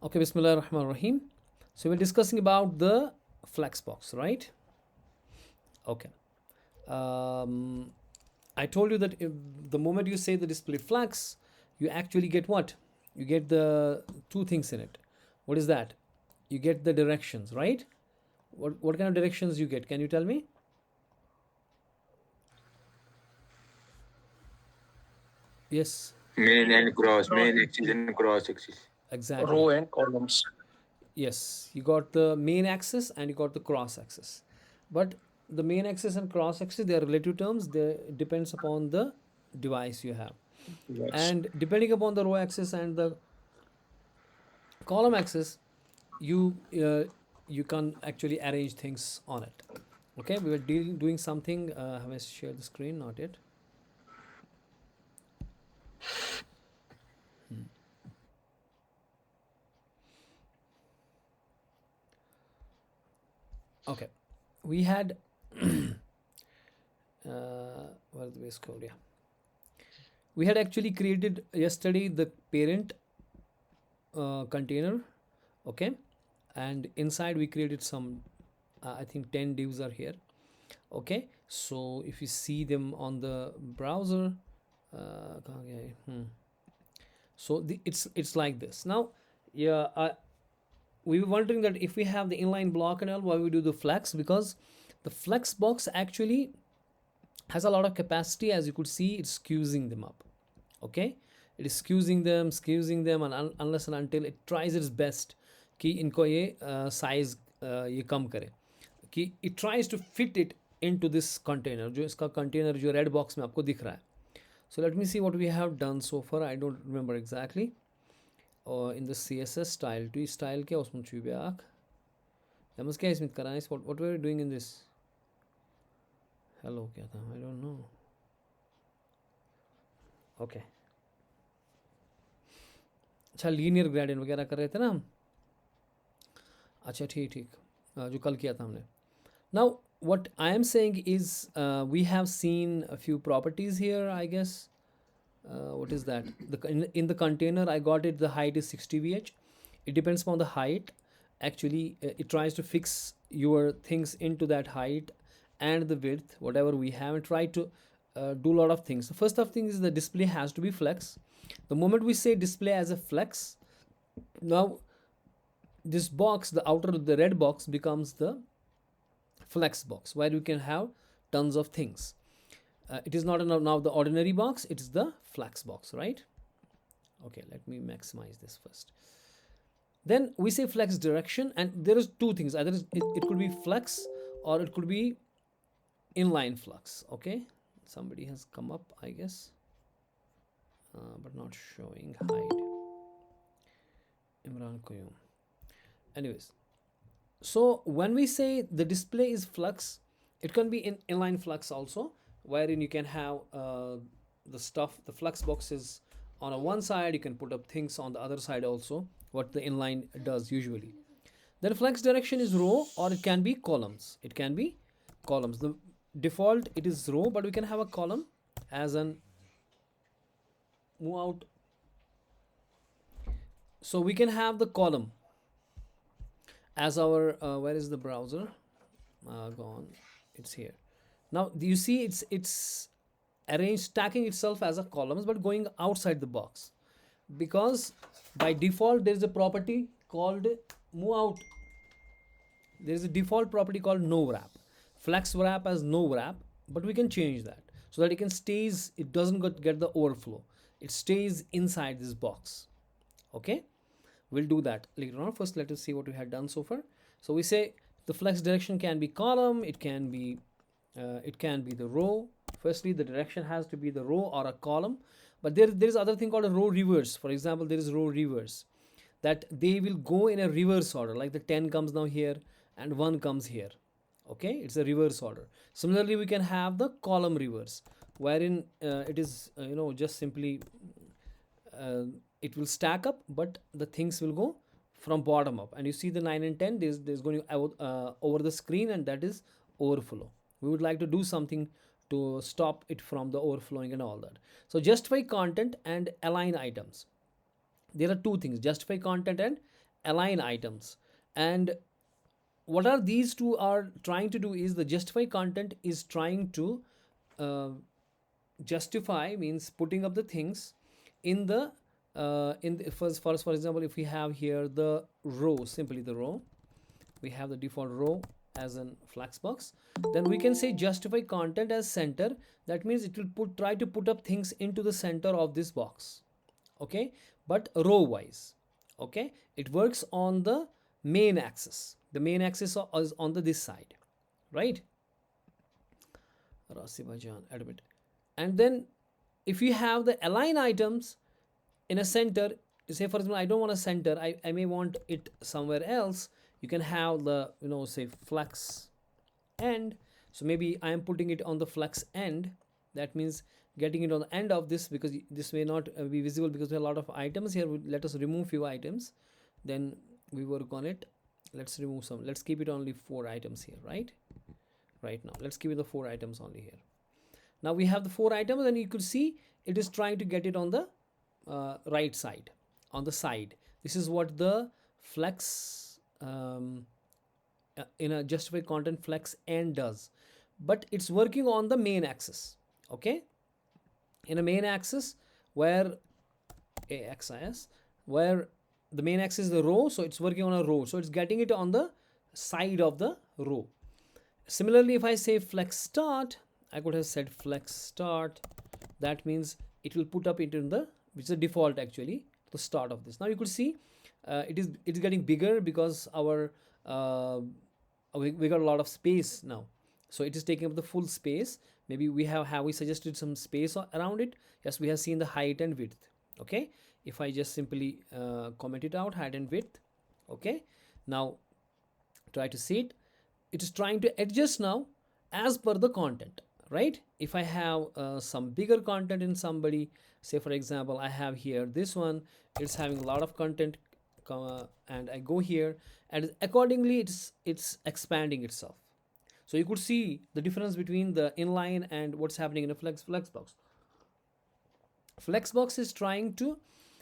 Okay, Bismillah ar-Rahman ar-Rahim. So we're discussing about the Flexbox, right? Okay. Um, I told you that if the moment you say the display flex, you actually get what? You get the two things in it. What is that? You get the directions, right? What kind of directions you get? Can you tell me? Yes, Main axis and cross axis. exactly. Row and columns. Yes, you got the main axis and you got the cross axis. But the main axis and cross axis, they are relative terms. They depends upon the device you have. Yes. And depending upon the row axis and the column axis, you you can actually arrange things on it. Okay, we were doing something. Have I shared the screen? Not yet. Okay, we had where's the base code? Yeah, we had actually created yesterday the parent container. Okay, and inside we created some. I think 10 divs are here. Okay, so if you see them on the browser, okay, so it's like this now. Yeah, we were wondering that if we have the inline block and all, why we do the flex, because the flex box actually has a lot of capacity. As you could see, it's squeezing them up. Okay, it is squeezing them, and unless and until it tries its best कि इनको ये size ये कम करे, कि it tries to fit it into this container, जो इसका container जो red box में आपको दिख रहा है. So let me see what we have done so far. I don't remember exactly. In the CSS style, to style क्या उसमें छुपे आख. Yalnız क्या इसमें करा है? What were we doing in this? Hello क्या था? I don't know. Okay. अच्छा लीनियर ग्रेडियंट वगैरह कर रहे थे ना हम. अच्छा ठीक ठीक, जो कल किया था हमने. Now what I am saying is we have seen a few properties here, I guess. What is that? In the container I got it, the height is 60 vh. It depends upon the height. Actually it tries to fix your things into that height and the width, whatever we have, and try to do a lot of things. The first of things is the display has to be flex. The moment we say display as a flex, now this box, the outer, the red box becomes the flex box, where you can have tons of things. It is not now the ordinary box, it is the flex box, right? Okay, let me maximize this first. Then we say flex direction, and there is two things. Either it could be flex or it could be inline flux. Okay, somebody has come up, I guess, but not showing. Hide Imran Koyum. Anyways, so when we say the display is flux, it can be in inline flux also, wherein you can have the stuff, the flux boxes on a one side, you can put up things on the other side also, what the inline does usually. Then flex direction is row, or it can be columns. It can be columns. The default it is row, but we can have a column as an move out. So we can have the column as our where is the browser gone? It's here. Now you see it's arranged, stacking itself as a columns, but going outside the box, because by default there is a property called move out. There is a default property called no wrap. Flex wrap as no wrap, but we can change that so that it doesn't get the overflow. It stays inside this box. Okay, we'll do that later on. First let us see what we had done so far. So we say the flex direction can be column, it can be the row. Firstly, the direction has to be the row or a column, but there is other thing called a row reverse. For example, there is row reverse, that they will go in a reverse order, like the 10 comes now here and 1 comes here. Okay, it's a reverse order. Similarly, we can have the column reverse, wherein it is just simply it will stack up, but the things will go from bottom up. And you see the 9 and 10, there's going to over the screen, and that is overflow. We would like to do something to stop it from the overflowing and all that. So justify content and align items. There are two things: justify content and align items. And what are these two are trying to do is the justify content is trying to uh, justify means putting up the things in the for example, if we have here the row, simply the row, we have the default row as an flexbox, then we can say justify content as center. That means it will try to put up things into the center of this box, okay, but row wise. Okay, it works on the main axis. The main axis is on this side, right? Rasibajan, admit. And then if you have the align items in a center, say for example, I don't want a center, I may want it somewhere else. You can have the, say flex end. So maybe I am putting it on the flex end. That means getting it on the end of this, because this may not be visible because there are a lot of items here. Let us remove few items, then we work on it. Let's remove some. Let's keep it only 4 items here, right now. Let's keep it the 4 items only here. Now we have the 4 items, and you could see it is trying to get it on the right side, on the side. This is what the flex in a justify content flex end does, but it's working on the main axis. Okay, in a main axis where axis, where the main axis is the row, so it's working on a row, so it's getting it on the side of the row. Similarly, if I say flex start, I could have said flex start. That means it will put up into the, which is the default actually, the start of this. Now you could see it's getting bigger because our we got a lot of space now, so it is taking up the full space. Maybe we have we suggested some space around it. Yes, we have seen the height and width. Okay, if I just simply comment it out, height and width. Okay, now try to see it. It is trying to adjust now as per the content, right? If I have some bigger content in somebody, say for example, I have here this one, it's having a lot of content, and I go here, and accordingly it's expanding itself. So you could see the difference between the inline and what's happening in a flexbox. Flexbox is trying to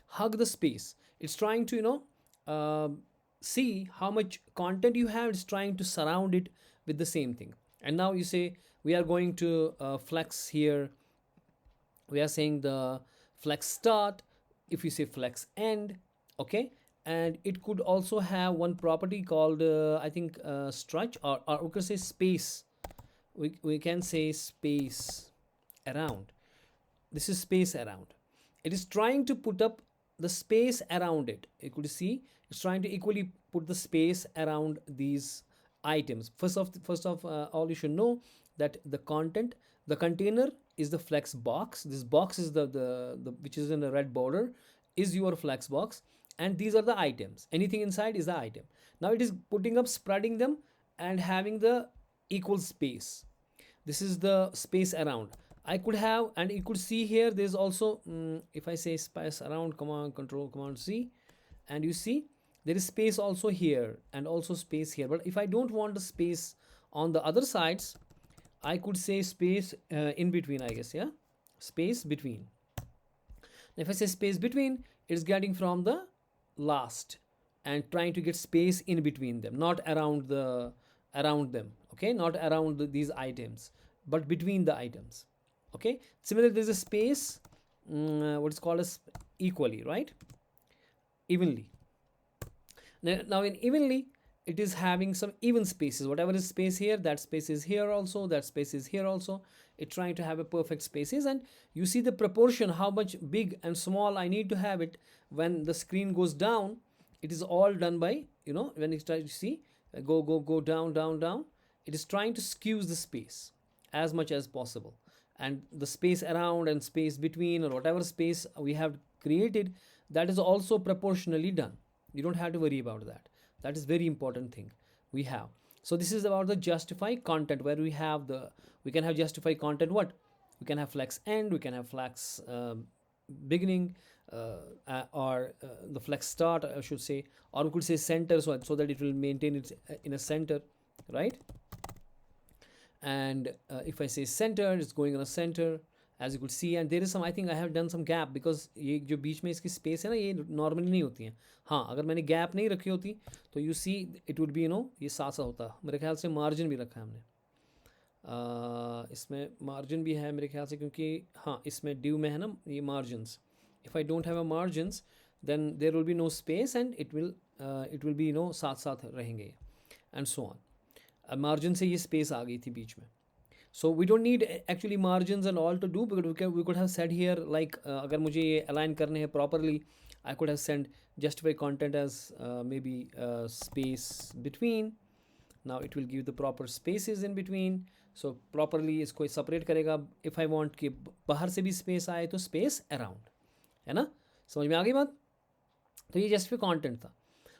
hug the space. It's trying to see how much content you have. It's trying to surround it with the same thing. And now you say we are going to flex here. We are saying the flex start. If you say flex end, okay, and it could also have one property called I think stretch, or we could say space. We can say space around. This is space around. It is trying to put up the space around it. You could see it's trying to equally put the space around these items. First of all, you should know that the container is the flex box. This box is the which is in a red border, is your flex box, and these are the items. Anything inside is the item. Now it is putting up, spreading them, and having the equal space. This is the space around. I could have, and you could see here there's also if I say space around, command control command C, and you see there is space also here and also space here. But if I don't want the space on the other sides, I could say space in between, I guess. Yeah, space between. If I say space between, it's getting from the last and trying to get space in between them, not around them. Okay, not around these items, but between the items. Okay, similarly there's a space what is called as equally, right? Evenly. Now in evenly, it is having some even spaces. Whatever is space here, that space is here also, that space is here also. It's trying to have a perfect spaces, and you see the proportion, how much big and small I need to have it. When the screen goes down, it is all done by, when it tries to see go down, it is trying to skew the space as much as possible, and the space around and space between, or whatever space we have created, that is also proportionally done. You don't have to worry about that. That is very important thing we have. So this is about the justify content, where we can have justify content. What we can have flex end, we can have flex beginning, or the flex start, I should say, or we could say center, so that it will maintain it in a center, right? And if I say center, it's going on a center, as you could see, and there is some, I think I have done some gap, because ये जो बीच में इसकी space है ना, ये normally नहीं होती है. हाँ, अगर मैंने गैप नहीं रखी होती तो you see it would be ये साथ साथ होता. मेरे ख्याल से मार्जिन भी रखा है हमने. इसमें मार्जिन भी है मेरे ख्याल से, क्योंकि हाँ इसमें ड्यू में है ना ये margins. If I don't have a margins then there will be no space and it will be साथ साथ रहेंगे एंड सो ऑन. मार्जिन से ये स्पेस आ गई थी बीच में. So we don't need actually margins and all to do, because we could have said here like अगर मुझे ये align करने हैं properly, I could have sent justify content as maybe space between. Now it will give the proper spaces in between. So properly इसको separate करेगा. If I want कि बाहर से भी space आए तो space around, है ना. समझ में आ गई बात. तो ये justify content था.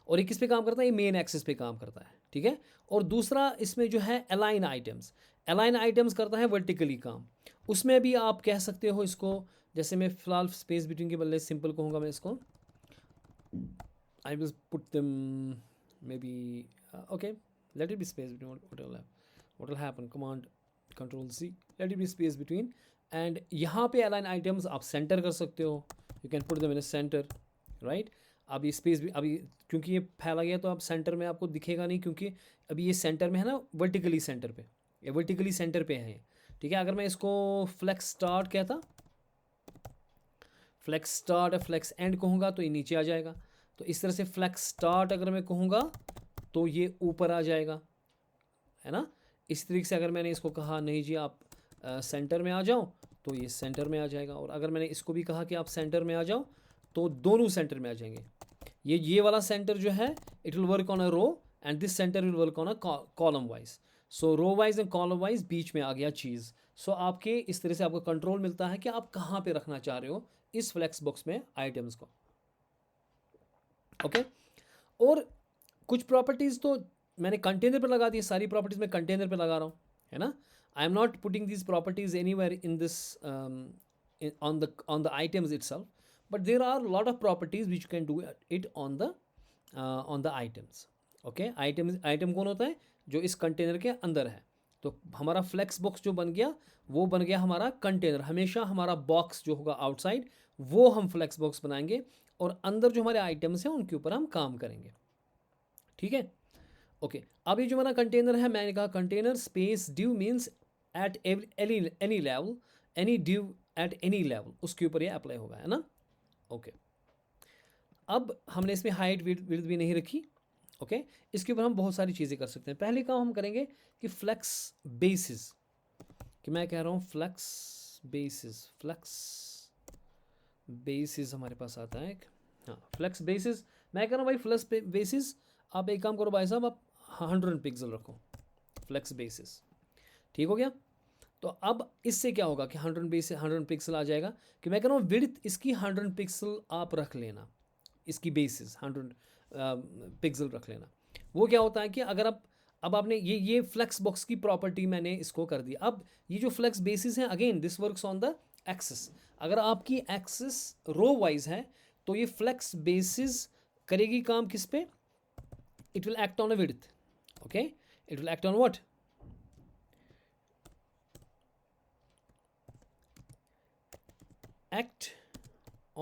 और ये किस पे काम करता है, ये मेन एक्सिस पे काम करता है. ठीक है. और दूसरा इसमें जो है अलाइन आइटम्स, अलाइन आइटम्स करता है वर्टिकली काम. उसमें भी आप कह सकते हो इसको, जैसे मैं फिलहाल स्पेस बिटवीन के बदले सिंपल कहूँगा मैं इसको, I will put them maybe okay, let it be space between, what will happen, command control C, let it be space between. And यहाँ पे अलाइन आइटम्स आप सेंटर कर सकते हो, you can put them in a centre, right. अब ये space भी अभी क्योंकि ये फैला गया तो अब सेंटर में आपको दिखेगा नहीं, क्योंकि अभी ये सेंटर में है ना, वर्टिकली सेंटर पे, ये वर्टिकली सेंटर पे है. ठीक है. अगर मैं इसको फ्लेक्स स्टार्ट कहता, फ्लेक्स स्टार्ट या फ्लेक्स एंड कहूँगा तो ये नीचे आ जाएगा. तो इस तरह से फ्लेक्स स्टार्ट अगर मैं कहूँगा तो ये ऊपर आ जाएगा, है ना. इस तरीके से अगर मैंने इसको कहा नहीं जी आप सेंटर में आ जाओ, तो ये सेंटर में आ जाएगा. और अगर मैंने इसको भी कहा कि आप सेंटर में आ जाओ, तो दोनों सेंटर में आ जाएंगे. ये वाला सेंटर जो है it will work on a row and this center will work on a column wise. So row wise and column wise बीच में आ गया चीज़. सो आपके इस तरह से आपको कंट्रोल मिलता है कि आप कहाँ पे रखना चाह रहे हो इस फ्लेक्स बॉक्स में आइटम्स को. ओके. और कुछ प्रॉपर्टीज़ तो मैंने कंटेनर पे लगा दी, सारी प्रॉपर्टीज़ मैं कंटेनर पे लगा रहा हूँ, है ना. आई am not putting these properties anywhere in this on the items itself, but there are a lot of properties which you can do it on the items. okay, item कौन होता है, जो इस कंटेनर के अंदर है. तो हमारा फ्लेक्स बॉक्स जो बन गया वो बन गया हमारा कंटेनर. हमेशा हमारा बॉक्स जो होगा आउटसाइड वो हम फ्लेक्स बॉक्स बनाएंगे, और अंदर जो हमारे आइटम्स हैं उनके ऊपर हम काम करेंगे. ठीक है. ओके. अब ये जो हमारा कंटेनर है, मैंने कहा container space due means at any level, any due at any level, उसके ऊपर ये अप्लाई होगा, है ना. ओके. अब हमने इसमें हाइट विड्थ भी नहीं रखी. ओके. इसके ऊपर हम बहुत सारी चीज़ें कर सकते हैं. पहले काम हम करेंगे कि फ्लेक्स बेसिस, कि मैं कह रहा हूँ फ्लेक्स बेसिस हमारे पास आता है एक. हाँ, फ्लेक्स बेसिस. मैं कह रहा हूँ भाई फ्लेक्स बेसिस, आप एक काम करो भाई साहब, आप 100 पिक्सल रखो फ्लेक्स बेसिस. ठीक हो गया. तो अब इससे क्या होगा कि 100 पिक्सल आ जाएगा. कि मैं कह रहा हूँ विड्थ इसकी 100 पिक्सल आप रख लेना, इसकी बेसिस 100 पिक्सल रख लेना. वो क्या होता है कि अगर आप अब आपने ये फ्लेक्स बॉक्स की प्रॉपर्टी मैंने इसको कर दी. अब ये जो फ्लेक्स बेसिस है, again this works on the axis. अगर आपकी एक्सिस रो वाइज है तो ये फ्लेक्स बेसिस करेगी काम किस पे, it will act on a width. Okay. It will act on what, act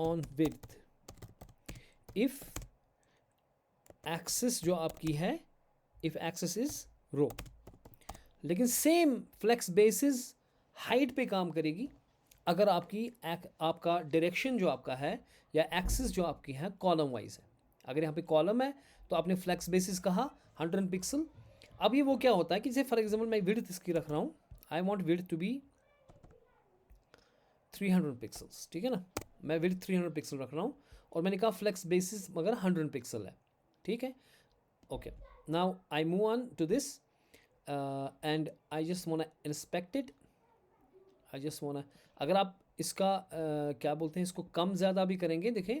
on width if axis जो आपकी है, if axis is row. लेकिन सेम फ्लेक्स बेसिस हाइट पे काम करेगी अगर आपका डायरेक्शन जो आपका है या एक्सिस जो आपकी है कॉलम वाइज है. अगर यहाँ पे कॉलम है तो आपने फ्लेक्स बेसिस कहा 100 पिक्सल. अब ये वो क्या होता है कि जैसे फॉर एग्जांपल मैं विड्थ इसकी रख रहा हूँ, I want width to be 300 pixels. ठीक है ना. मैं विड्थ 300 पिक्सल रख रहा हूँ और मैंने कहा फ्लेक्स बेसिस मगर 100 पिक्सल है. ठीक है. Okay. Now I move on to this and I just want inspect it. I just want, अगर आप इसका क्या बोलते हैं, इसको कम ज़्यादा भी करेंगे देखें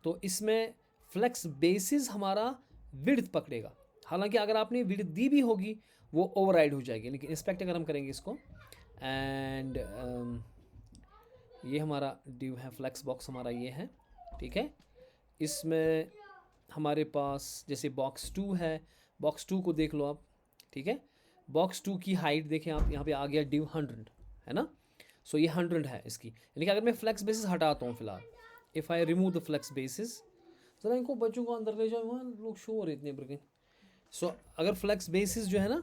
तो इसमें फ्लेक्स बेसिस हमारा विड्थ पकड़ेगा. हालांकि अगर आपने विड्थ दी भी होगी वो ओवरराइड हो जाएगी. लेकिन इंस्पेक्ट अगर हम करेंगे इसको एंड ये हमारा ड्यू है, फ्लेक्स बॉक्स हमारा ये है. ठीक है. इसमें हमारे पास जैसे बॉक्स 2 है, बॉक्स 2 को देख लो आप. ठीक है. बॉक्स 2 की हाइट देखें आप, यहाँ पे आ गया ड्यू 100, है ना. सो ये 100 है इसकी, यानी कि अगर मैं फ्लेक्स बेसिस हटाता हूँ फिलहाल, if I remove the flex basis, ज़रा इनको बच्चों को अंदर ले जाओ, वहाँ लोग शो हो रहे इतने ब्रेकिंग। सो अगर फ्लेक्स बेसिस जो है ना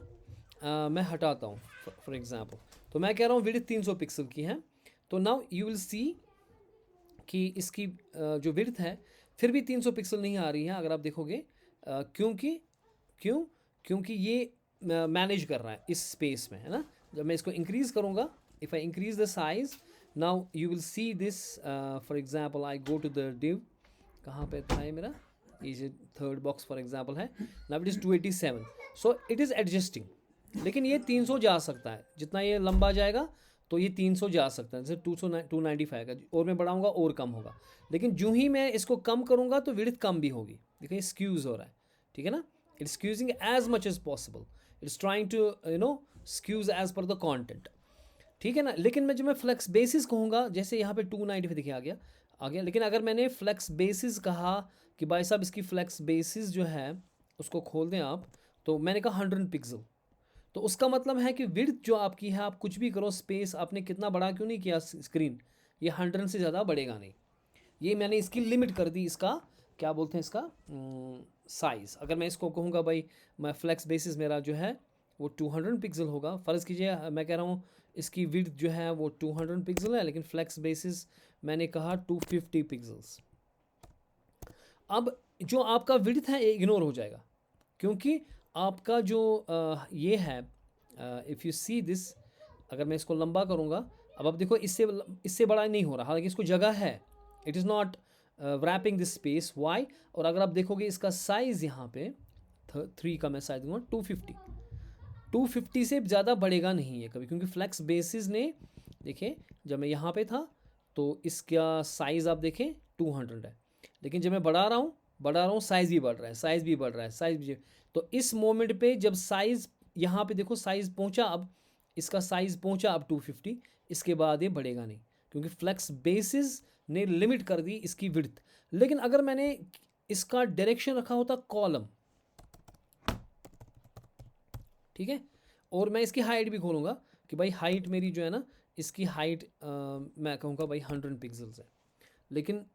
मैं हटाता हूँ फॉर एग्जांपल, तो मैं कह रहा हूँ विड्थ 300 पिक्सल की है, तो नाउ यू विल सी कि इसकी जो विड्थ है फिर भी 300 पिक्सल नहीं आ रही है अगर आप देखोगे, क्योंकि ये मैनेज कर रहा है इस स्पेस में, है ना। जब मैं इसको इंक्रीज़ करूँगा, if I increase the size, now you will see this, for example I go to the div, कहाँ पे था ये मेरा, ये जो थर्ड बॉक्स फॉर एग्जांपल है, now it is 287, so it is adjusting, लेकिन ये 300 जा सकता है, जितना ये लंबा जाएगा तो ये 300 जा सकता है, जैसे 295 का, और मैं बढ़ाऊंगा और कम होगा, लेकिन जो ही मैं इसको कम करूंगा तो विड्थ कम भी होगी, देखिए स्क्यूज हो रहा है, ठीक है ना, it's squeezing as much as possible, it's trying to squeeze as per the content, ठीक है ना। लेकिन मैं जब मैं फ्लेक्स बेसिस कहूँगा, जैसे यहाँ पे 295 देखिए आ गया, लेकिन अगर मैंने फ्लेक्स बेसिस कहा कि भाई साहब इसकी फ्लेक्स बेसिस जो है उसको खोल दें आप, तो मैंने कहा 100 पिक्सल, तो उसका मतलब है कि विड्थ जो आपकी है, आप कुछ भी करो स्पेस आपने कितना बड़ा क्यों नहीं किया स्क्रीन, ये 100 से ज़्यादा बढ़ेगा नहीं, ये मैंने इसकी लिमिट कर दी, इसका क्या बोलते हैं इसका साइज़। अगर मैं इसको कहूँगा भाई मैं फ्लेक्स बेसिस मेरा जो है वो 200 पिक्सल होगा, फ़र्ज़ कीजिए मैं कह रहा हूँ इसकी विड्थ जो है वो 200 पिक्सल है, लेकिन फ्लेक्स बेसिस मैंने कहा 250 पिक्सल्स। अब जो आपका विड्थ है ये इग्नोर हो जाएगा, क्योंकि आपका जो ये है, इफ़ यू सी दिस, अगर मैं इसको लंबा करूँगा, अब आप देखो इससे बड़ा नहीं हो रहा, हालांकि इसको जगह है, it is not wrapping this space, why. और अगर आप देखोगे इसका साइज़ यहाँ पे 3 का मैं साइज दूँगा 250 से ज़्यादा बढ़ेगा नहीं है कभी, क्योंकि फ्लेक्स बेसिस ने देखिए जब मैं यहाँ पे था तो इसका साइज़ आप देखें 200 है, लेकिन जब मैं बढ़ा रहा हूँ साइज़ भी बढ़ रहा है, साइज़ भी बढ़ रहा है, साइज़ भी, तो इस मोमेंट पे जब साइज़ यहाँ पे देखो साइज़ पहुँचा, अब इसका साइज़ पहुँचा अब 250, इसके बाद ये बढ़ेगा नहीं, क्योंकि फ्लेक्स बेसिस ने लिमिट कर दी इसकी विड्थ। लेकिन अगर मैंने इसका डायरेक्शन रखा होता कॉलम, ठीक है, और मैं इसकी हाइट भी खोलूँगा कि भाई हाइट मेरी जो है ना, इसकी हाइट मैं कहूँगा भाई 100 पिक्सल्स है, लेकिन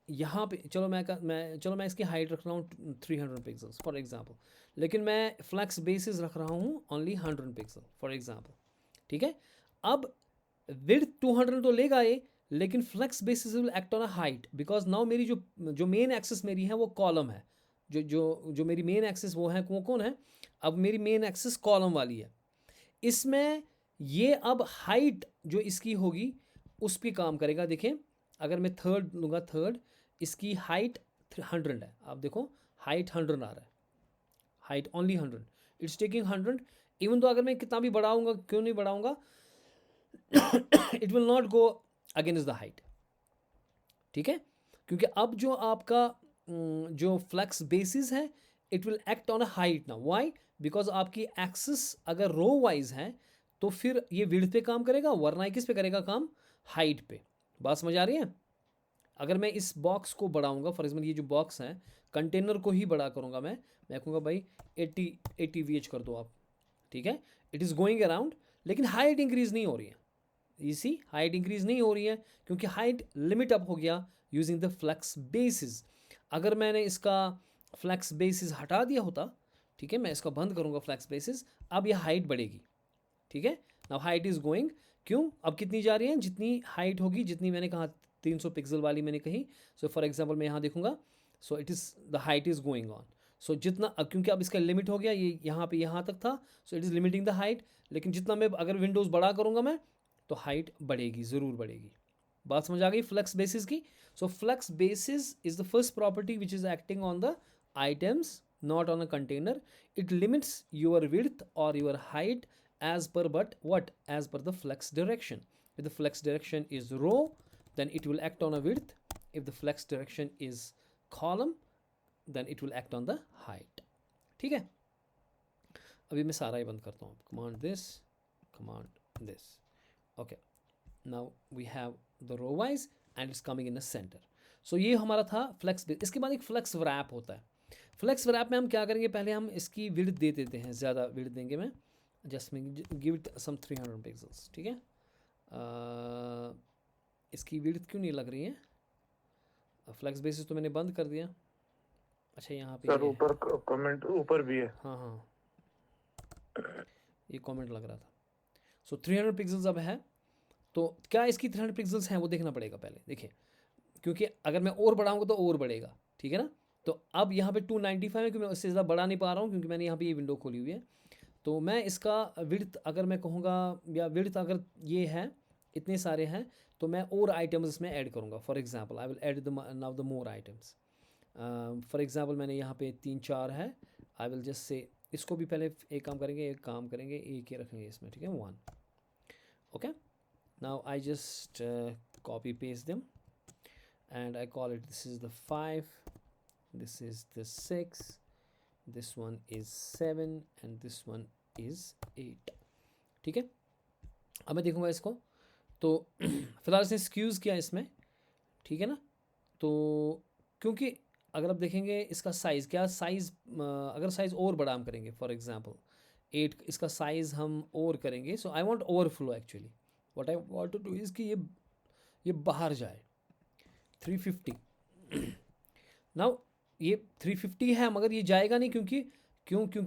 यहाँ पे चलो मैं इसकी हाइट रख रहा हूँ 300 पिक्सल्स फॉर एग्जांपल, लेकिन मैं फ्लेक्स बेसिस रख रहा हूँ ओनली 100 पिक्सल फॉर एग्जांपल, ठीक है। अब विड्थ 200 तो लेगा ये, लेकिन flex basis will act on a height, because now मेरी जो मेन एक्सिस मेरी है वो कॉलम है, जो मेरी मेन एक्सिस वो है, कौन है, अब मेरी मेन एक्सिस कॉलम वाली है, इसमें ये अब हाइट जो इसकी होगी उस पर काम करेगा। देखें अगर मैं थर्ड लूँगा, थर्ड इसकी हाइट 100 है, आप देखो हाइट 100 आ रहा है, height only 100, it's taking 100, even though अगर मैं कितना भी बढ़ाऊँगा, क्यों नहीं बढ़ाऊँगा, it will not go against the height, ठीक है, क्योंकि अब जो आपका जो फ्लेक्स बेसिस है it will act on a height ना, वाई, बिकॉज आपकी एक्सिस अगर रो वाइज है तो फिर ये विड्थ पे काम करेगा, वरना किस पे करेगा काम, हाइट पे। बात समझ आ रही है। अगर मैं इस बॉक्स को बढ़ाऊंगा, फॉर एग्जाम्पल ये जो बॉक्स है कंटेनर को ही बड़ा करूंगा, मैं कहूँगा भाई 80 VH कर दो आप, ठीक है, इट इज़ गोइंग अराउंड, लेकिन हाइट इंक्रीज नहीं हो रही है, इसी हाइट इंक्रीज नहीं हो रही है क्योंकि हाइट लिमिट अप हो गया यूजिंग द फ्लेक्स बेसिस। अगर मैंने इसका फ्लेक्स बेसिस हटा दिया होता, ठीक है, मैं इसका बंद करूंगा फ्लेक्स बेसिस, अब यह हाइट बढ़ेगी, ठीक है, नाउ हाइट इज़ गोइंग, क्यों, अब कितनी जा रही है, जितनी हाइट होगी, जितनी मैंने कहा 300 पिक्सल वाली मैंने कही, सो फॉर एग्जांपल मैं यहाँ देखूंगा, so it is the height is going on, so जितना, क्योंकि अब इसका लिमिट हो गया, ये यहाँ पे यहाँ तक था, सो it is limiting the height, लेकिन जितना मैं अगर विंडोज़ बड़ा करूँगा मैं तो हाइट बढ़ेगी, ज़रूर बढ़ेगी। बात समझ आ गई फ्लेक्स बेसिस की। So flex basis is the first property which is acting on the items, not on a container. It limits your width or your height as per, but what, as per the flex direction. If the flex direction is row, then it will act on a width. If the flex direction is column, then it will act on the height. ठीक है, अभी मैं सारा ही बंद करता हूँ, command this, okay, now we have the row wise and it's coming in the center. So ये हमारा था flex base। इसके बाद एक flex wrap होता है। flex wrap में हम क्या करेंगे, पहले हम इसकी विड्थ दे देते हैं, ज़्यादा विड्थ देंगे, मैं जस्ट में गिव इट सम 300 पिक्सल्स, ठीक है, इसकी विड्थ क्यों नहीं लग रही है? फ्लेक्स बेसिस तो मैंने बंद कर दिया। अच्छा यहाँ पे सर ये ऊपर कमेंट ऊपर भी है। हाँ हाँ ये कमेंट लग रहा था। सो 300 पिक्सल्स अब है। तो क्या इसकी 300 पिक्सल्स हैं वो देखना पड़ेगा पहले, देखिए, क्योंकि अगर मैं और बढ़ाऊंगा तो और बढ़ेगा, ठीक है ना। तो अब यहाँ पे 295 है, क्योंकि मैं उससे ज़्यादा बढ़ा नहीं पा रहा हूँ क्योंकि मैंने यहाँ पे ये विंडो खोली हुई है। तो मैं इसका विड्थ अगर मैं कहूँगा, या विड्थ अगर ये है, इतने सारे हैं, तो मैं और आइटम्स इसमें ऐड करूँगा। For example I will add the now the more items. For example मैंने यहाँ पे 3-4 है, आई विल जस्ट से इसको भी पहले एक काम करेंगे, एक ही रखेंगे इसमें, ठीक है, 1। Okay, now I just copy paste them and I call it, this is the 5, this is the 6, this one is 7 and this one is 8, ठीक है। अब मैं देखूंगा इसको, तो फिलहाल इसने स्क्यूज किया इसमें, ठीक है ना। तो क्योंकि अगर आप देखेंगे इसका साइज़, क्या साइज़, अगर साइज़ और बड़ा हम करेंगे, फॉर एग्जांपल 8, इसका साइज़ हम और करेंगे। So I want overflow actually, what I want to do is कि ये बाहर जाए 350। नाउ ये 350 है मगर ये जाएगा नहीं, क्योंकि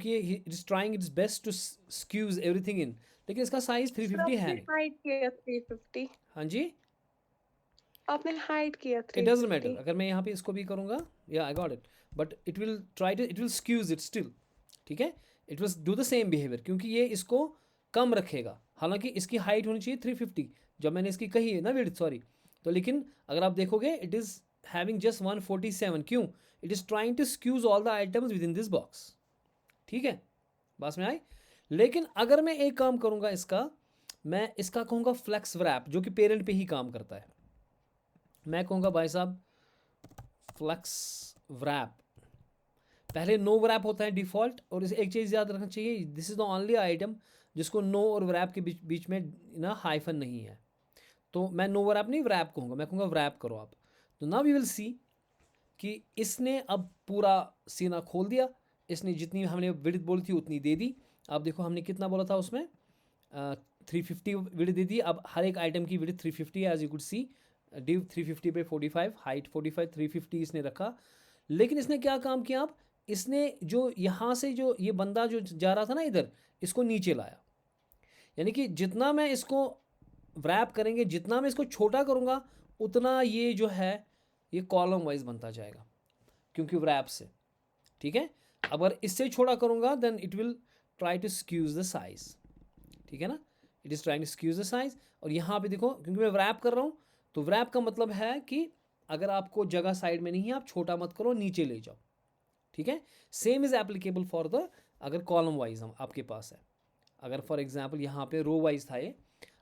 ये it is trying it's best to squeeze everything in, लेकिन इसका साइज़ 350 है नहीं। हाइट किया 350, हाँ जी, आपने हाइट किया इट डजंट मैटर। 350। अगर मैं यहाँ पे इसको भी करूँगा, या I got it, but it will try to, it will squeeze it still, ठीक है। It will do the same behaviour, क्योंकि ये इसको कम रखेगा, हालांकि इसकी हाइट होनी चाहिए 350 जब मैंने इसकी कही है ना विड्थ, सॉरी। तो लेकिन अगर आप देखोगे इट इज़ हैविंग जस्ट 147, क्यों? It is trying to squeeze all the items within this box, ठीक है, बात में आई। लेकिन अगर मैं एक काम करूँगा इसका, मैं इसका कहूँगा फ्लेक्स रैप, जो कि पेरेंट पे ही काम करता है। मैं कहूँगा भाई साहब फ्लेक्स रैप, पहले नो रैप होता है डिफ़ॉल्ट, और इसे एक चीज़ याद रखना चाहिए, this is the only item जिसको नो और रैप के बीच में ना हाइफन नहीं है। तो मैं नो रैप नहीं रैप कहूँगा, मैं कहूँगा रैप करो आप। तो नाउ वी विल सी कि इसने अब पूरा सीना खोल दिया, इसने जितनी हमने विड्थ बोली थी उतनी दे दी। अब देखो हमने कितना बोला था उसमें, 350 विड्थ दे दी। अब हर एक आइटम की विड्थ 350 है, as you could see, div 350 पे 45, हाइट 45, 350 इसने रखा। लेकिन इसने क्या काम किया, अब इसने जो यहाँ से जो ये बंदा जो जा रहा था ना इधर, इसको नीचे लाया। यानी कि जितना मैं इसको रैप करेंगे, जितना मैं इसको छोटा करूँगा, उतना ये जो है ये कॉलम वाइज बनता जाएगा, क्योंकि रैप से, ठीक है। अगर इससे छोटा करूँगा then it will try to squeeze the size, ठीक है ना, it is trying to squeeze the size. और यहाँ पे देखो, क्योंकि मैं रैप कर रहा हूँ, तो रैप का मतलब है कि अगर आपको जगह साइड में नहीं है, आप छोटा मत करो, नीचे ले जाओ, ठीक है। Same is applicable for the, अगर कॉलम वाइज हम आपके पास है, अगर फॉर एग्जांपल यहाँ पे रो वाइज था ये,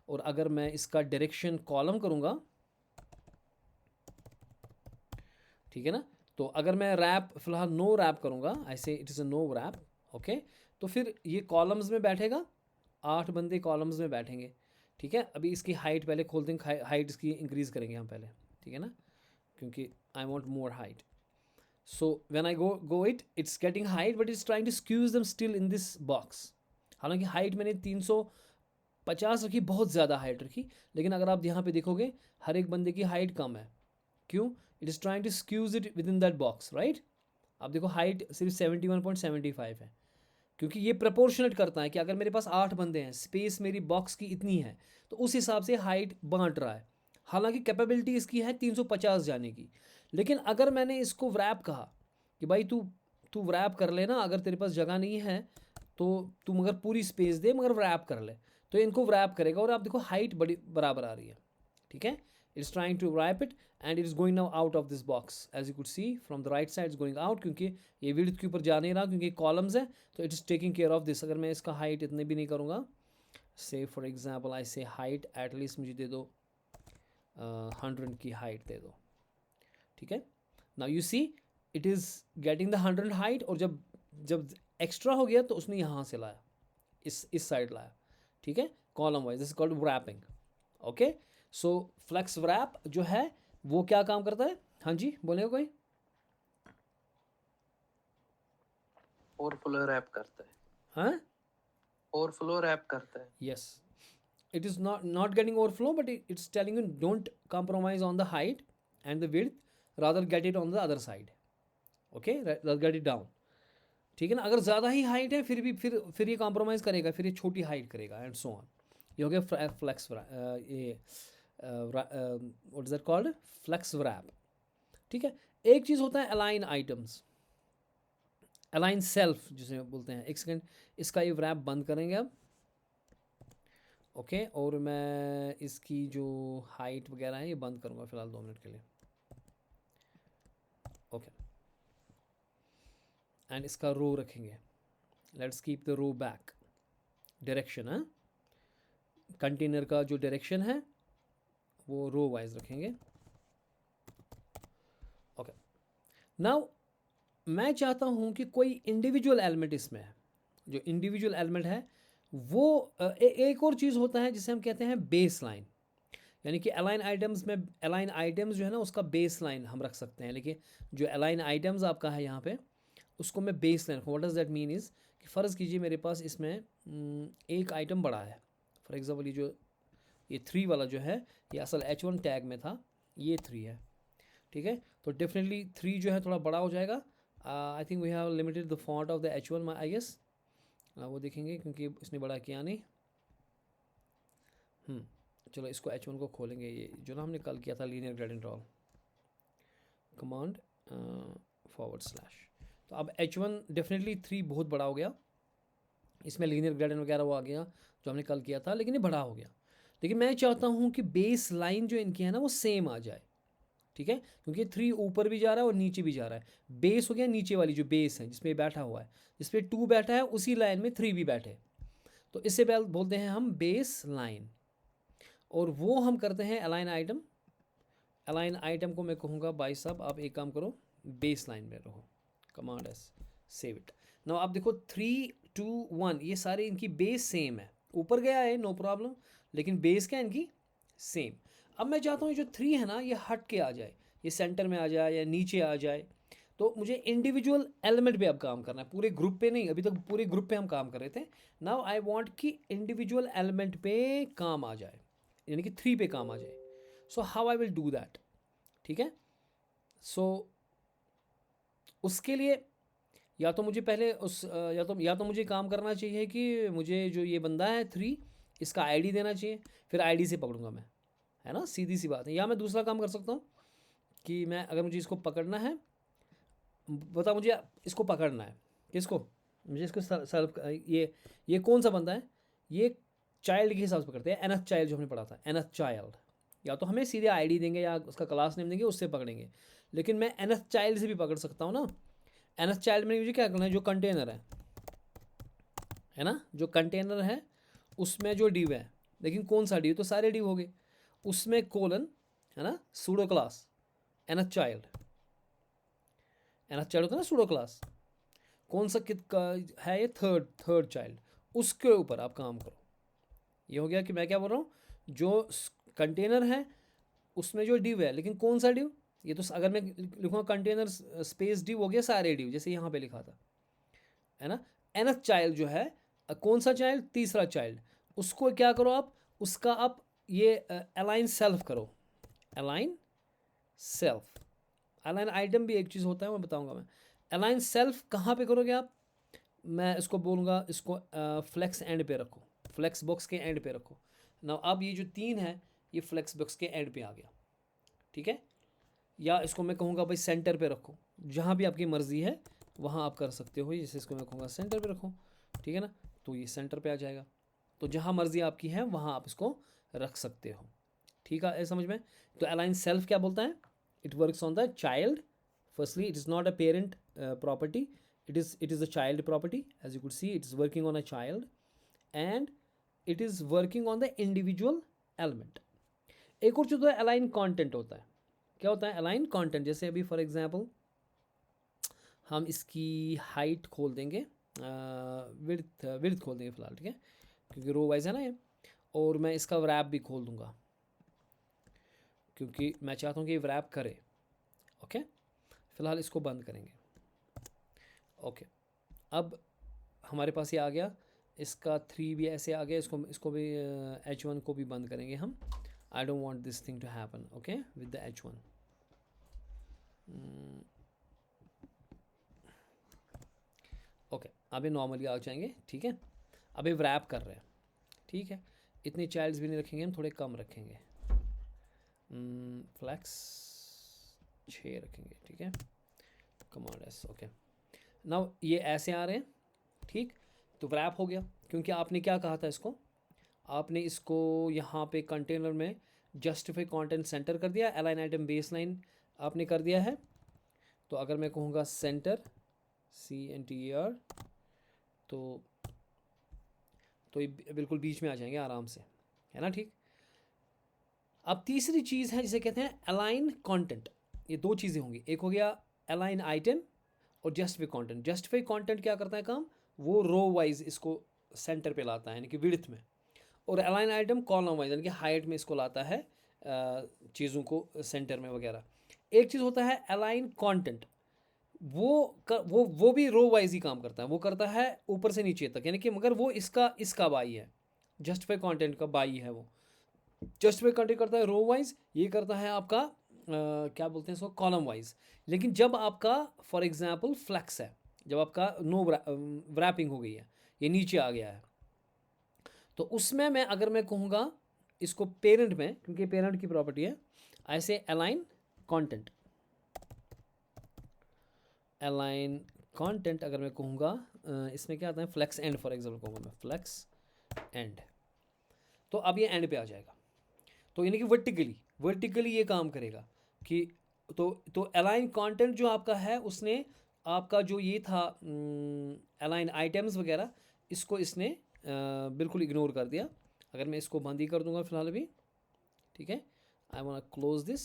और अगर मैं इसका डायरेक्शन कॉलम करूँगा, ठीक है ना, तो अगर मैं रैप फिलहाल नो रैप करूँगा, ऐसे it is a no wrap, okay, तो फिर ये कॉलम्स में बैठेगा, 8 बंदे कॉलम्स में बैठेंगे, ठीक है। अभी इसकी हाइट पहले खोल देंगे, हाइट इसकी इंक्रीज़ करेंगे हम पहले, ठीक है ना, क्योंकि I want more height. So when I go it's getting height but it's trying to squeeze them still in this box. हालांकि हाइट मैंने 350 रखी, बहुत ज़्यादा हाइट रखी, लेकिन अगर आप यहाँ पे देखोगे हर एक बंदे की हाइट कम है, क्यों? It is trying to squeeze it within that box, right. आप देखो हाइट सिर्फ 71.75 है, क्योंकि ये प्रपोर्शनेट करता है कि अगर मेरे पास 8 बंदे हैं, स्पेस मेरी बॉक्स की इतनी है, तो उस हिसाब से हाइट बांट रहा है। हालांकि कैपेबिलिटी इसकी है 350 जाने की, लेकिन अगर मैंने इसको रैप कहा कि भाई तू रैप कर ले ना, अगर तेरे पास जगह नहीं है तो तू मगर पूरी स्पेस दे, मगर रैप कर ले, तो इनको रैप करेगा। और आप देखो हाइट बड़ी बराबर आ रही है, ठीक है। It's trying to wrap it and it is going now out of this box, as you could see from the right side is going out, क्योंकि ये विड्थ के ऊपर जा नहीं रहा, क्योंकि कॉलम्स है, तो it is taking care of this. अगर मैं इसका हाइट इतने भी नहीं करूँगा, से फॉर एग्जाम्पल आई से हाइट एटलीस्ट मुझे दे दो 100 की हाइट दे दो, ठीक है। Now you see it is getting the 100 height, और जब एक्स्ट्रा हो गया तो उसने यहाँ से लाया, इस साइड लाया, ठीक है, column wise, this is called wrapping, okay. So flex wrap जो है वो क्या काम करता है? हाँ जी, बोलेगा कोई? ओवरफ्लो रैप करता है। हाँ, ओवरफ्लो रैप करता है। Yes, it is not getting overflow, but it's telling you don't compromise on the height and the width, rather get it on the other side. Okay, rather get it down. ठीक है ना, अगर ज़्यादा ही height है फिर ये compromise करेगा, फिर ये छोटी हाइट करेगा एंड सो ऑन. ये हो गया फ्लेक्स ये what is that called, flex wrap. ठीक है. एक चीज़ होता है अलाइन आइटम्स, अलाइन सेल्फ जिसे बोलते हैं. एक सेकेंड, इसका ये रैप बंद करेंगे अब. ओके और मैं इसकी जो हाइट वगैरह है ये बंद करूँगा फ़िलहाल 2 मिनट के लिए. ओके एंड इसका रो रखेंगे. Let's keep the row back direction. हाँ, कंटेनर का जो डायरेक्शन है वो रो वाइज रखेंगे. ओके नाउ मैं चाहता हूँ कि कोई इंडिविजुअल एलिमेंट इसमें है. जो इंडिविजुअल एलिमेंट है वो एक और चीज़ होता है जिसे हम कहते हैं बेस लाइन. यानी कि अलाइन आइटम्स में, अलाइन आइटम्स जो है ना उसका बेस लाइन हम रख सकते हैं. लेकिन जो अलाइन आइटम्स आपका है यहाँ पे उसको मैं बेस लाइन रखूँ. What does that mean is कि फ़र्ज़ कीजिए मेरे पास इसमें एक आइटम बड़ा है. फॉर एग्ज़ाम्पल ये 3 वाला जो है ये असल H1 टैग में था, ये 3 है. ठीक है, तो डेफिनेटली 3 जो है थोड़ा बड़ा हो जाएगा. I think we have limited the font of the H1 I guess. वो देखेंगे क्योंकि इसने बड़ा किया नहीं. चलो इसको H1 को खोलेंगे. ये जो ना हमने कल किया था लीनियर ग्रेडियंट रोल कमांड /. तो अब H1 डेफिनेटली 3 बहुत बड़ा हो गया. इसमें लीनियर ग्रेडियंट वगैरह वो आ गया जो हमने कल किया था, लेकिन ये बड़ा हो गया. लेकिन मैं चाहता हूँ कि बेस लाइन जो इनकी है ना वो सेम आ जाए. ठीक है, क्योंकि 3 ऊपर भी जा रहा है और नीचे भी जा रहा है. बेस हो गया नीचे वाली जो बेस है जिसमें बैठा हुआ है, जिसपे 2 बैठा है उसी लाइन में 3 भी बैठे. तो इससे बोलते हैं हम बेस लाइन. और वो हम करते हैं अलाइन आइटम. अलाइन आइटम को मैं कहूँगा भाई साहब आप एक काम करो, बेस लाइन में रहो. Command S, save it. Now आप देखो 3 2 1 ये सारे इनकी बेस सेम है. ऊपर गया है नो प्रॉब्लम, लेकिन बेस क्या है इनकी सेम. अब मैं चाहता हूँ जो 3 है ना ये हट के आ जाए, ये सेंटर में आ जाए या नीचे आ जाए. तो मुझे इंडिविजुअल एलिमेंट पे अब काम करना है, पूरे ग्रुप पे नहीं. अभी तक पूरे ग्रुप पे हम काम कर रहे थे. नाउ आई वांट कि इंडिविजुअल एलिमेंट पे काम आ जाए, यानी कि 3 पे काम आ जाए. So how I will do that. ठीक है, सो उसके लिए या तो मुझे पहले उस या तो मुझे काम करना चाहिए कि मुझे जो ये बंदा है 3 इसका आईडी देना चाहिए, फिर आईडी से पकड़ूंगा मैं, है ना, सीधी सी बात है. या मैं दूसरा काम कर सकता हूँ कि मैं अगर मुझे इसको पकड़ना है, बता मुझे इसको पकड़ना है, किसको, मुझे इसको सेल्फ ये कौन सा बंदा है, ये चाइल्ड के हिसाब से पकड़ते हैं. एनथ चाइल्ड जो हमने पढ़ा था, एनथ चाइल्ड. या तो हमें सीधे आईडी देंगे या उसका क्लास नेम देंगे, उससे पकड़ेंगे. लेकिन मैं एनथ चाइल्ड से भी पकड़ सकता हूँ ना. एनथ चाइल्ड में मुझे क्या करना है, जो कंटेनर है ना, जो कंटेनर है उसमें जो डिव है, लेकिन कौन सा डिव, तो सारे डिव हो गए. उसमें कोलन है ना, pseudo class nth child. Nth child होता है ना सूडो क्लास. कौन सा कित का है ये, थर्ड चाइल्ड. उसके ऊपर आप काम करो. ये हो गया कि मैं क्या बोल रहा हूँ, जो कंटेनर है उसमें जो डिव है, लेकिन कौन सा डिव, ये तो अगर मैं लिखूँगा कंटेनर स्पेस डिव हो गया सारे डिव, जैसे यहाँ पे लिखा था, है ना. एनथ चाइल्ड जो है, कौन सा चाइल्ड, तीसरा चाइल्ड. उसको क्या करो आप, उसका आप ये अलाइन सेल्फ करो. Align self. अलाइन आइटम भी एक चीज़ होता है, मैं बताऊंगा. मैं अलाइन सेल्फ कहाँ पे करोगे आप, मैं इसको बोलूँगा इसको फ्लेक्स एंड पे रखो, फ्लेक्स बॉक्स के एंड पे रखो. ना अब ये जो 3 है ये फ्लेक्स बॉक्स के एंड पे आ गया. ठीक है, या इसको मैं कहूँगा भाई सेंटर पे रखो, जहाँ भी आपकी मर्ज़ी है वहाँ आप कर सकते हो. जैसे इसको मैं कहूँगा सेंटर पे रखो, ठीक है ना, तो ये सेंटर पे आ जाएगा. तो जहाँ मर्ज़ी आपकी है वहाँ आप इसको रख सकते हो. ठीक है, समझ में. तो अलाइन सेल्फ क्या बोलता है, it works on the child. Firstly, it is not a parent property, it is a child property. As you could see, it is working on a child and it is working on the individual element. एक और चीज़ align content होता है. क्या होता है align content, जैसे अभी for example हम इसकी हाइट खोल देंगे, विड्थ खोल देंगे फिलहाल. ठीक है, क्योंकि रो वाइज है ना ये. और मैं इसका रैप भी खोल दूंगा क्योंकि मैं चाहता हूँ कि ये रैप करे. ओके, फ़िलहाल इसको बंद करेंगे. ओके, अब हमारे पास ये आ गया. इसका 3 भी ऐसे आ गया, इसको भी H1 को भी बंद करेंगे हम. I don't want this thing to happen. Okay, with the H1. Okay, अब ये नॉर्मली आ जाएंगे. ठीक है, अब ये रैप कर रहे हैं. ठीक है, इतने चाइल्ड्स भी नहीं रखेंगे हम, थोड़े कम रखेंगे. फ्लैक्स 6 रखेंगे. ठीक है, कमांड एस. ओके, नाउ ये ऐसे आ रहे हैं. ठीक, तो रैप हो गया, क्योंकि आपने क्या कहा था इसको, आपने इसको यहाँ पे कंटेनर में जस्टिफाई कंटेंट सेंटर कर दिया, अलाइन आइटम बेस लाइन आपने कर दिया है. तो अगर मैं कहूँगा सेंटर CNTER, तो ये बिल्कुल बीच में आ जाएंगे आराम से, है ना. ठीक, अब तीसरी चीज़ है जिसे कहते हैं अलाइन कंटेंट. ये दो चीज़ें होंगी, एक हो गया अलाइन आइटम और जस्टिफाई कंटेंट. जस्टिफाई कंटेंट क्या करता है काम, वो रो वाइज इसको सेंटर पे लाता है, यानी कि विड्थ में, और अलाइन आइटम कॉलम वाइज यानी कि हाइट में इसको लाता है चीज़ों को सेंटर में वगैरह. एक चीज़ होता है अलाइन कंटेंट, वो भी रो वाइज ही काम करता है, वो करता है ऊपर से नीचे तक, यानी कि मगर वो इसका बाई है, जस्टिफाई कंटेंट का बाई है वो. जस्टिफाई कंटेंट करता है रो वाइज, ये करता है आपका क्या बोलते हैं इसको, कॉलम वाइज. लेकिन जब आपका फॉर एग्जांपल फ्लैक्स है, जब आपका नो रैपिंग हो गई है, ये नीचे आ गया है, तो उसमें मैं अगर मैं कहूँगा इसको पेरेंट में, क्योंकि पेरेंट की प्रॉपर्टी है, ऐसे अलाइन कंटेंट, अलाइन कंटेंट अगर मैं कहूँगा इसमें क्या आता है, फ्लेक्स एंड फॉर एग्जांपल कहूँगा मैं, फ्लेक्स एंड. तो अब ये एंड पे आ जाएगा, तो यानी कि वर्टिकली ये काम करेगा कि तो अलाइन कंटेंट जो आपका है, उसने आपका जो ये था अलाइन आइटम्स वगैरह, इसको इसने बिल्कुल इग्नोर कर दिया. अगर मैं इसको बंद ही कर दूंगा फिलहाल अभी. ठीक है, I want close this,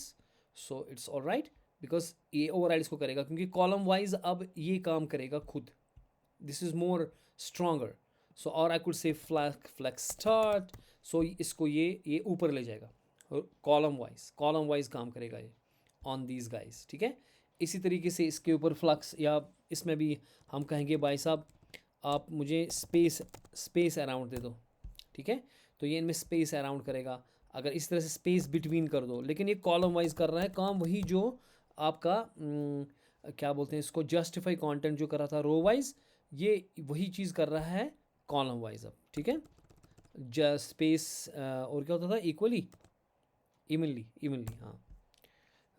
so it's all right, because ये ओवरराइड इसको करेगा, क्योंकि कॉलम वाइज अब ये काम करेगा खुद. This is more stronger. So or I could say flex start, so इसको ये ऊपर ले जाएगा, कॉलम वाइज काम करेगा ये ऑन दीज गाइज. ठीक है, इसी तरीके से इसके ऊपर फ्लक्स, या इसमें भी हम कहेंगे भाई साहब आप मुझे स्पेस अराउंड दे दो. ठीक है, तो ये इनमें स्पेस अराउंड करेगा. अगर इस तरह से स्पेस बिटवीन कर दो, लेकिन ये कॉलम वाइज कर रहा है काम, वही जो आपका क्या बोलते हैं इसको, जस्टिफाई कंटेंट जो कर रहा था रो वाइज, ये वही चीज़ कर रहा है कॉलम वाइज अब. ठीक है, स्पेस और क्या होता था, इवनली, हाँ,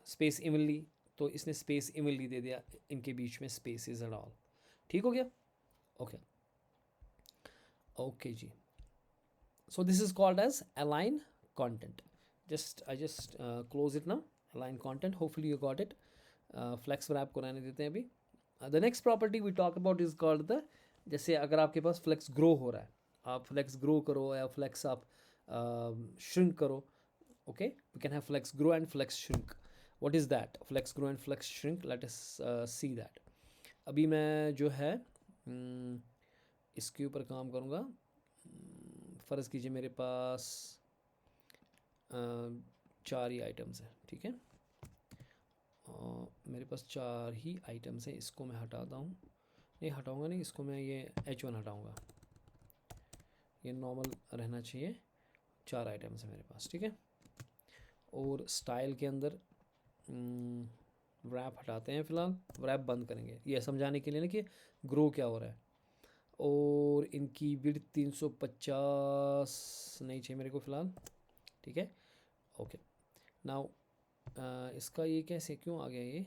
स्पेस इवनली, तो इसने स्पेस इवनली दे दिया, इनके बीच में स्पेसेस एंड ऑल. ठीक हो गया. ओके जी, so this is called as align content. I just close it now. Align content, hopefully you got it. Flex wrap को रहने देते हैं अभी. The next property we talk about is called the, जैसे अगर आपके पास flex grow हो रहा है, आप flex grow करो या flex आप shrink करो. Okay, we can have flex grow and flex shrink. What is that? Flex grow and flex shrink. Let us see that. अभी मैं जो है इसके ऊपर काम करूँगा. फ़र्ज़ कीजिए मेरे पास 4 ही आइटम्स हैं. ठीक है, मेरे पास 4 ही आइटम्स हैं. इसको मैं हटाता हूँ, नहीं हटाऊँगा नहीं, इसको मैं ये H1 हटाऊँगा, ये नॉर्मल रहना चाहिए. 4 आइटम्स हैं मेरे पास. ठीक है, और स्टाइल के अंदर रैप हटाते हैं फ़िलहाल, रैप बंद करेंगे ये समझाने के लिए ना कि ग्रो क्या हो रहा है. और इनकी विड्थ 350 नहीं चाहिए मेरे को फ़िलहाल. ठीक है, ओके. नाउ इसका ये कैसे क्यों आ गया, ये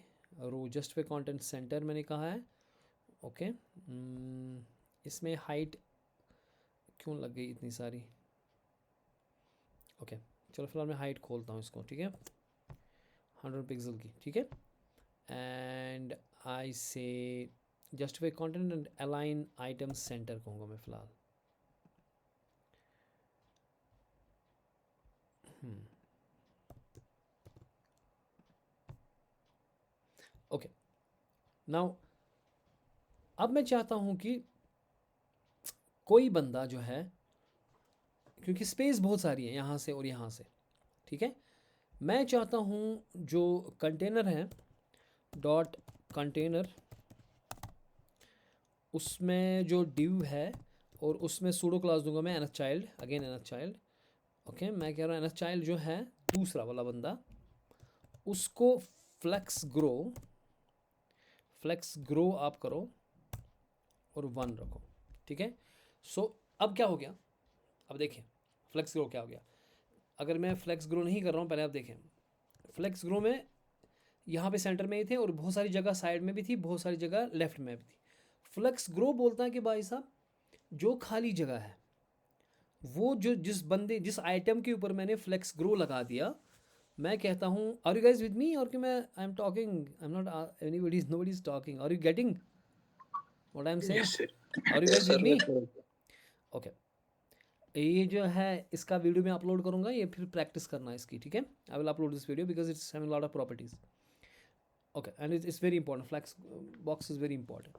रो जस्टिफाई कंटेंट सेंटर मैंने कहा है. ओके, इसमें हाइट क्यों लग गई इतनी सारी. ओके, चलो फिलहाल मैं हाइट खोलता हूँ इसको. ठीक है, 100 पिक्सल की. ठीक है, एंड आई से justify content and align item centre कहूँगा मैं फ़िलहाल. ओके, नाउ अब मैं चाहता हूँ कि कोई बंदा जो है, क्योंकि स्पेस बहुत सारी है यहाँ से और यहाँ से. ठीक है, मैं चाहता हूँ जो कंटेनर है डॉट कंटेनर, उसमें जो डिव है और उसमें सूडो क्लास दूंगा मैं nth child, again nth child. Okay, मैं कह रहा हूँ nth चाइल्ड जो है दूसरा वाला बंदा, उसको फ्लेक्स ग्रो आप करो और 1 रखो, ठीक है। सो अब क्या हो गया, अब देखें फ्लेक्स ग्रो क्या हो गया। अगर मैं फ्लेक्स ग्रो नहीं कर रहा हूँ, पहले आप देखें फ्लेक्स ग्रो में यहाँ पे सेंटर में ही थे और बहुत सारी जगह साइड में भी थी, बहुत सारी जगह लेफ्ट में भी थी। फ्लेक्स ग्रो बोलता है कि भाई साहब जो खाली जगह है वो जो जिस आइटम के ऊपर मैंने फ्लेक्स ग्रो लगा दिया, मैं कहता हूँ are you guys with me, और कि मैं I am talking, I am not nobody is talking, are you getting what I am saying, Yes, sir. Are you guys with me? Okay, ये जो है इसका वीडियो मैं अपलोड करूँगा, ये फिर प्रैक्टिस करना इसकी, ठीक है। I will upload this video because it's having lot of properties. Okay, and it's very important, flex box is very important.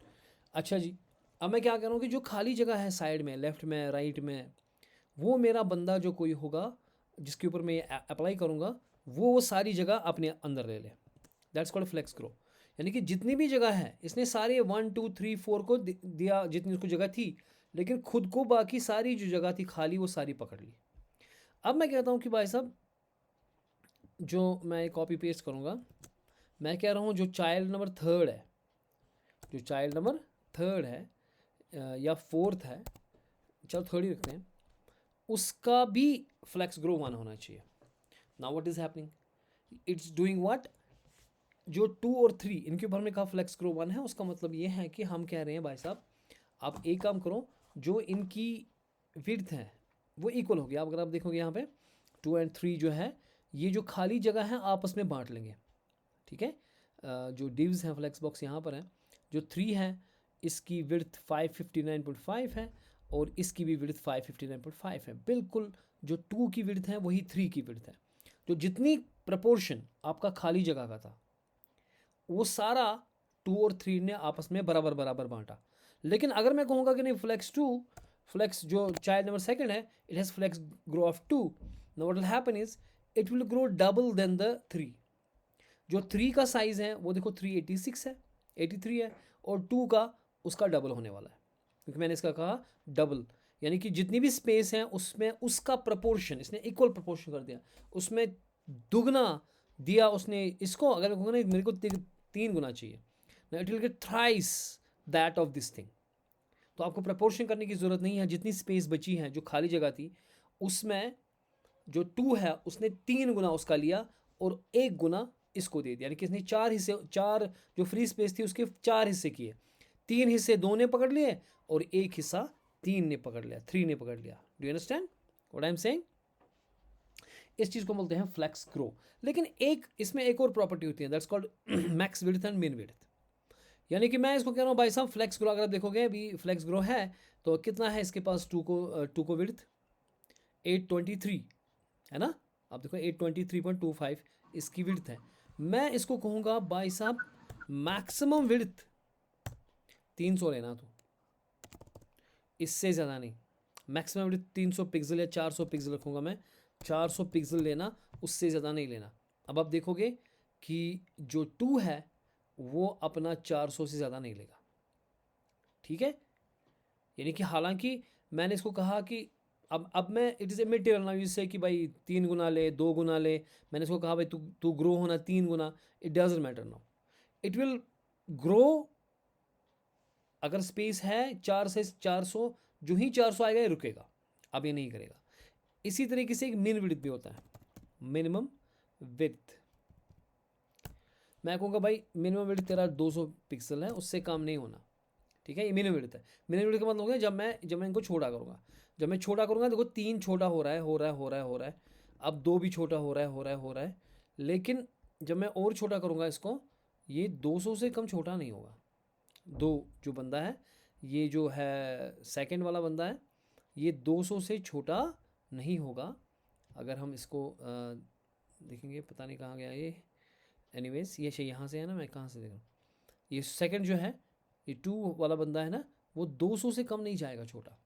अच्छा जी, अब मैं क्या कर रहा हूँ कि जो खाली जगह है साइड में, लेफ्ट में, राइट में, वो मेरा बंदा जो कोई होगा जिसके ऊपर मैं ये अप्लाई करूँगा, वो सारी जगह अपने अंदर ले ले। That's called flex grow. यानी कि जितनी भी जगह है इसने सारे 1 2 3 4 को दिया जितनी उसको जगह थी, लेकिन खुद को बाकी सारी जो जगह थी खाली वो सारी पकड़ ली। अब मैं कहता हूँ कि भाई साहब जो मैं कॉपी पेस्ट करूँगा, मैं कह रहा हूँ जो चाइल्ड नंबर 3 है, जो चाइल्ड नंबर 3 है या 4th है, चलो 3rd ही रखते हैं, उसका भी फ्लेक्स ग्रो 1 होना चाहिए। Now what is happening, it's doing what, जो 2 और 3 इनके ऊपर हमने कहा फ्लेक्स ग्रो 1 है, उसका मतलब ये है कि हम कह रहे हैं भाई साहब आप एक काम करो, जो इनकी विड्थ है वो इक्वल हो गया। अगर आप देखोगे यहाँ पे 2 और 3 जो है, ये जो खाली जगह है आपस में बांट लेंगे, ठीक है। जो डिव्स हैं फ्लेक्स बॉक्स यहाँ पर है, जो 3 है इसकी विड्थ 559.5 है और इसकी भी विड्थ 559.5 है, बिल्कुल जो 2 की विड्थ है वही 3 की विड्थ है। तो जितनी प्रपोर्शन आपका खाली जगह का था वो सारा 2 और 3 ने आपस में बराबर बराबर बांटा। लेकिन अगर मैं कहूँगा कि नहीं फ्लेक्स जो चाइल्ड नंबर 2 है, it has flex grow of 2, now what will happen is it will grow double then the 3। जो 3 का साइज़ है वो देखो 386 है, 83 है, और 2 का उसका डबल होने वाला है, क्योंकि मैंने इसका कहा डबल, यानी कि जितनी भी स्पेस है उसमें उसका प्रपोर्शन इसने इक्वल प्रपोर्शन कर दिया, उसमें दुगना दिया उसने इसको। अगर मैं कहूँगा नहीं मेरे को 3 गुना चाहिए, ना it will get thrice that of this thing. तो आपको प्रपोर्शन करने की ज़रूरत नहीं है, जितनी स्पेस बची है जो खाली जगह थी उसमें जो 2 है उसने 3 गुना उसका लिया और 1 गुना इसको दे दिया, यानी कि इसने 4 हिस्से, 4 जो फ्री स्पेस थी उसके 4 हिस्से किए, 3 हिस्से 2 ने पकड़ लिए और 1 हिस्सा 3 ने पकड़ लिया, 3 ने पकड़ लिया। Do you understand what I am saying? इस चीज़ को बोलते हैं फ्लेक्स ग्रो। लेकिन इसमें एक और प्रॉपर्टी होती है, that's called max width and मिन विड्थ। यानी कि मैं इसको कह रहा हूँ भाई साहब फ्लेक्स ग्रो, अगर आप देखोगे अभी फ्लेक्स ग्रो है तो कितना है इसके पास, 2 को विड्थ 823 है ना, आप देखो 823.25 इसकी विड्थ है। मैं इसको कहूँगा भाई साहब मैक्सिमम विड्थ 300 लेना, तो इससे ज़्यादा नहीं। मैक्सिमम विड्थ 300 पिक्सल या 400 पिक्सल रखूँगा मैं, 400 पिक्सल लेना, उससे ज़्यादा नहीं लेना। अब आप देखोगे कि जो 2 है वो अपना 400 से ज़्यादा नहीं लेगा, ठीक है। यानी कि हालांकि मैंने इसको कहा कि अब मैं it is a material now, इससे कि भाई 3 गुना ले, 2 गुना ले, मैंने इसको कहा भाई तू ग्रो होना 3 गुना, it doesn't matter now, it will grow. अगर स्पेस है 4 से 400, जो ही 400 आएगा ये रुकेगा, अब ये नहीं करेगा। इसी तरीके से एक मिन विड्थ भी होता है, मिनिमम विड्थ। मैं कहूँगा भाई मिनिमम विड्थ तेरा 200 पिक्सल है, उससे कम नहीं होना, ठीक है। ये मिनिमम विड्थ है। मिनिमम विड्थ का मतलब होगा जब मैं इनको छोटा करूँगा, जब मैं छोटा करूँगा देखो 3 छोटा हो रहा है, अब 2 भी छोटा हो रहा है, लेकिन जब मैं और छोटा करूँगा इसको, ये 200 से कम छोटा नहीं होगा। 2 जो बंदा है, ये जो है सेकंड वाला बंदा है, ये 200 से छोटा नहीं होगा। अगर हम इसको देखेंगे, पता नहीं कहाँ गया ये, एनीवेज ये यहाँ से है ना, मैं कहाँ से देखूँ, ये सेकंड जो है, ये 2 वाला बंदा है ना, वो 200 से कम नहीं जाएगा छोटा,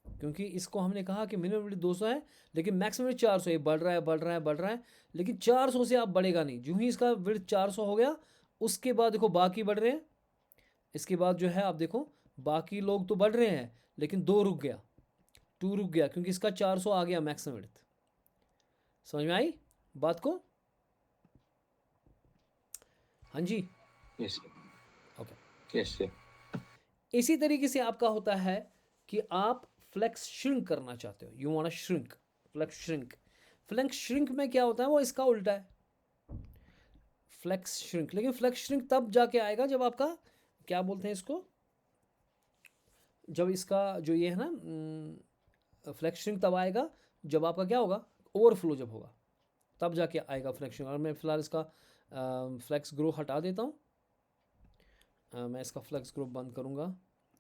क्योंकि इसको हमने कहा कि मिनिमम विड्थ 200 है लेकिन मैक्सिमम 400, ये बढ़ रहा है, लेकिन 400 से आप बढ़ेगा नहीं। जो ही इसका विड्थ 400 हो गया उसके बाद देखो बाकी बढ़ रहे हैं, इसके बाद जो है आप देखो बाकी लोग तो बढ़ रहे हैं लेकिन 2 रुक गया, 2 रुक गया क्योंकि इसका 400 आ गया मैक्सिमम विड्थ। समझ में आई बात को? हाँ जी, Yes, sir. Okay. Yes, sir. इसी तरीके से आपका होता है कि आप फ्लेक्स श्रिंक करना चाहते हो, you want shrink, flex shrink. Flex shrink में क्या होता है, वो इसका उल्टा है, फ्लेक्स श्रिंक। लेकिन फ्लेक्स श्रिंक तब जाके आएगा जब आपका, क्या बोलते हैं इसको, जब इसका जो ये है ना, फ्लेक्स श्रिंक तब आएगा जब आपका क्या होगा, ओवरफ्लो जब होगा, तब जाके आएगा फ्लेक्स श्रिंक। और मैं फ़िलहाल इसका फ्लेक्स ग्रो हटा देता हूँ। मैं इसका फ्लेक्स ग्रुप बंद करूँगा,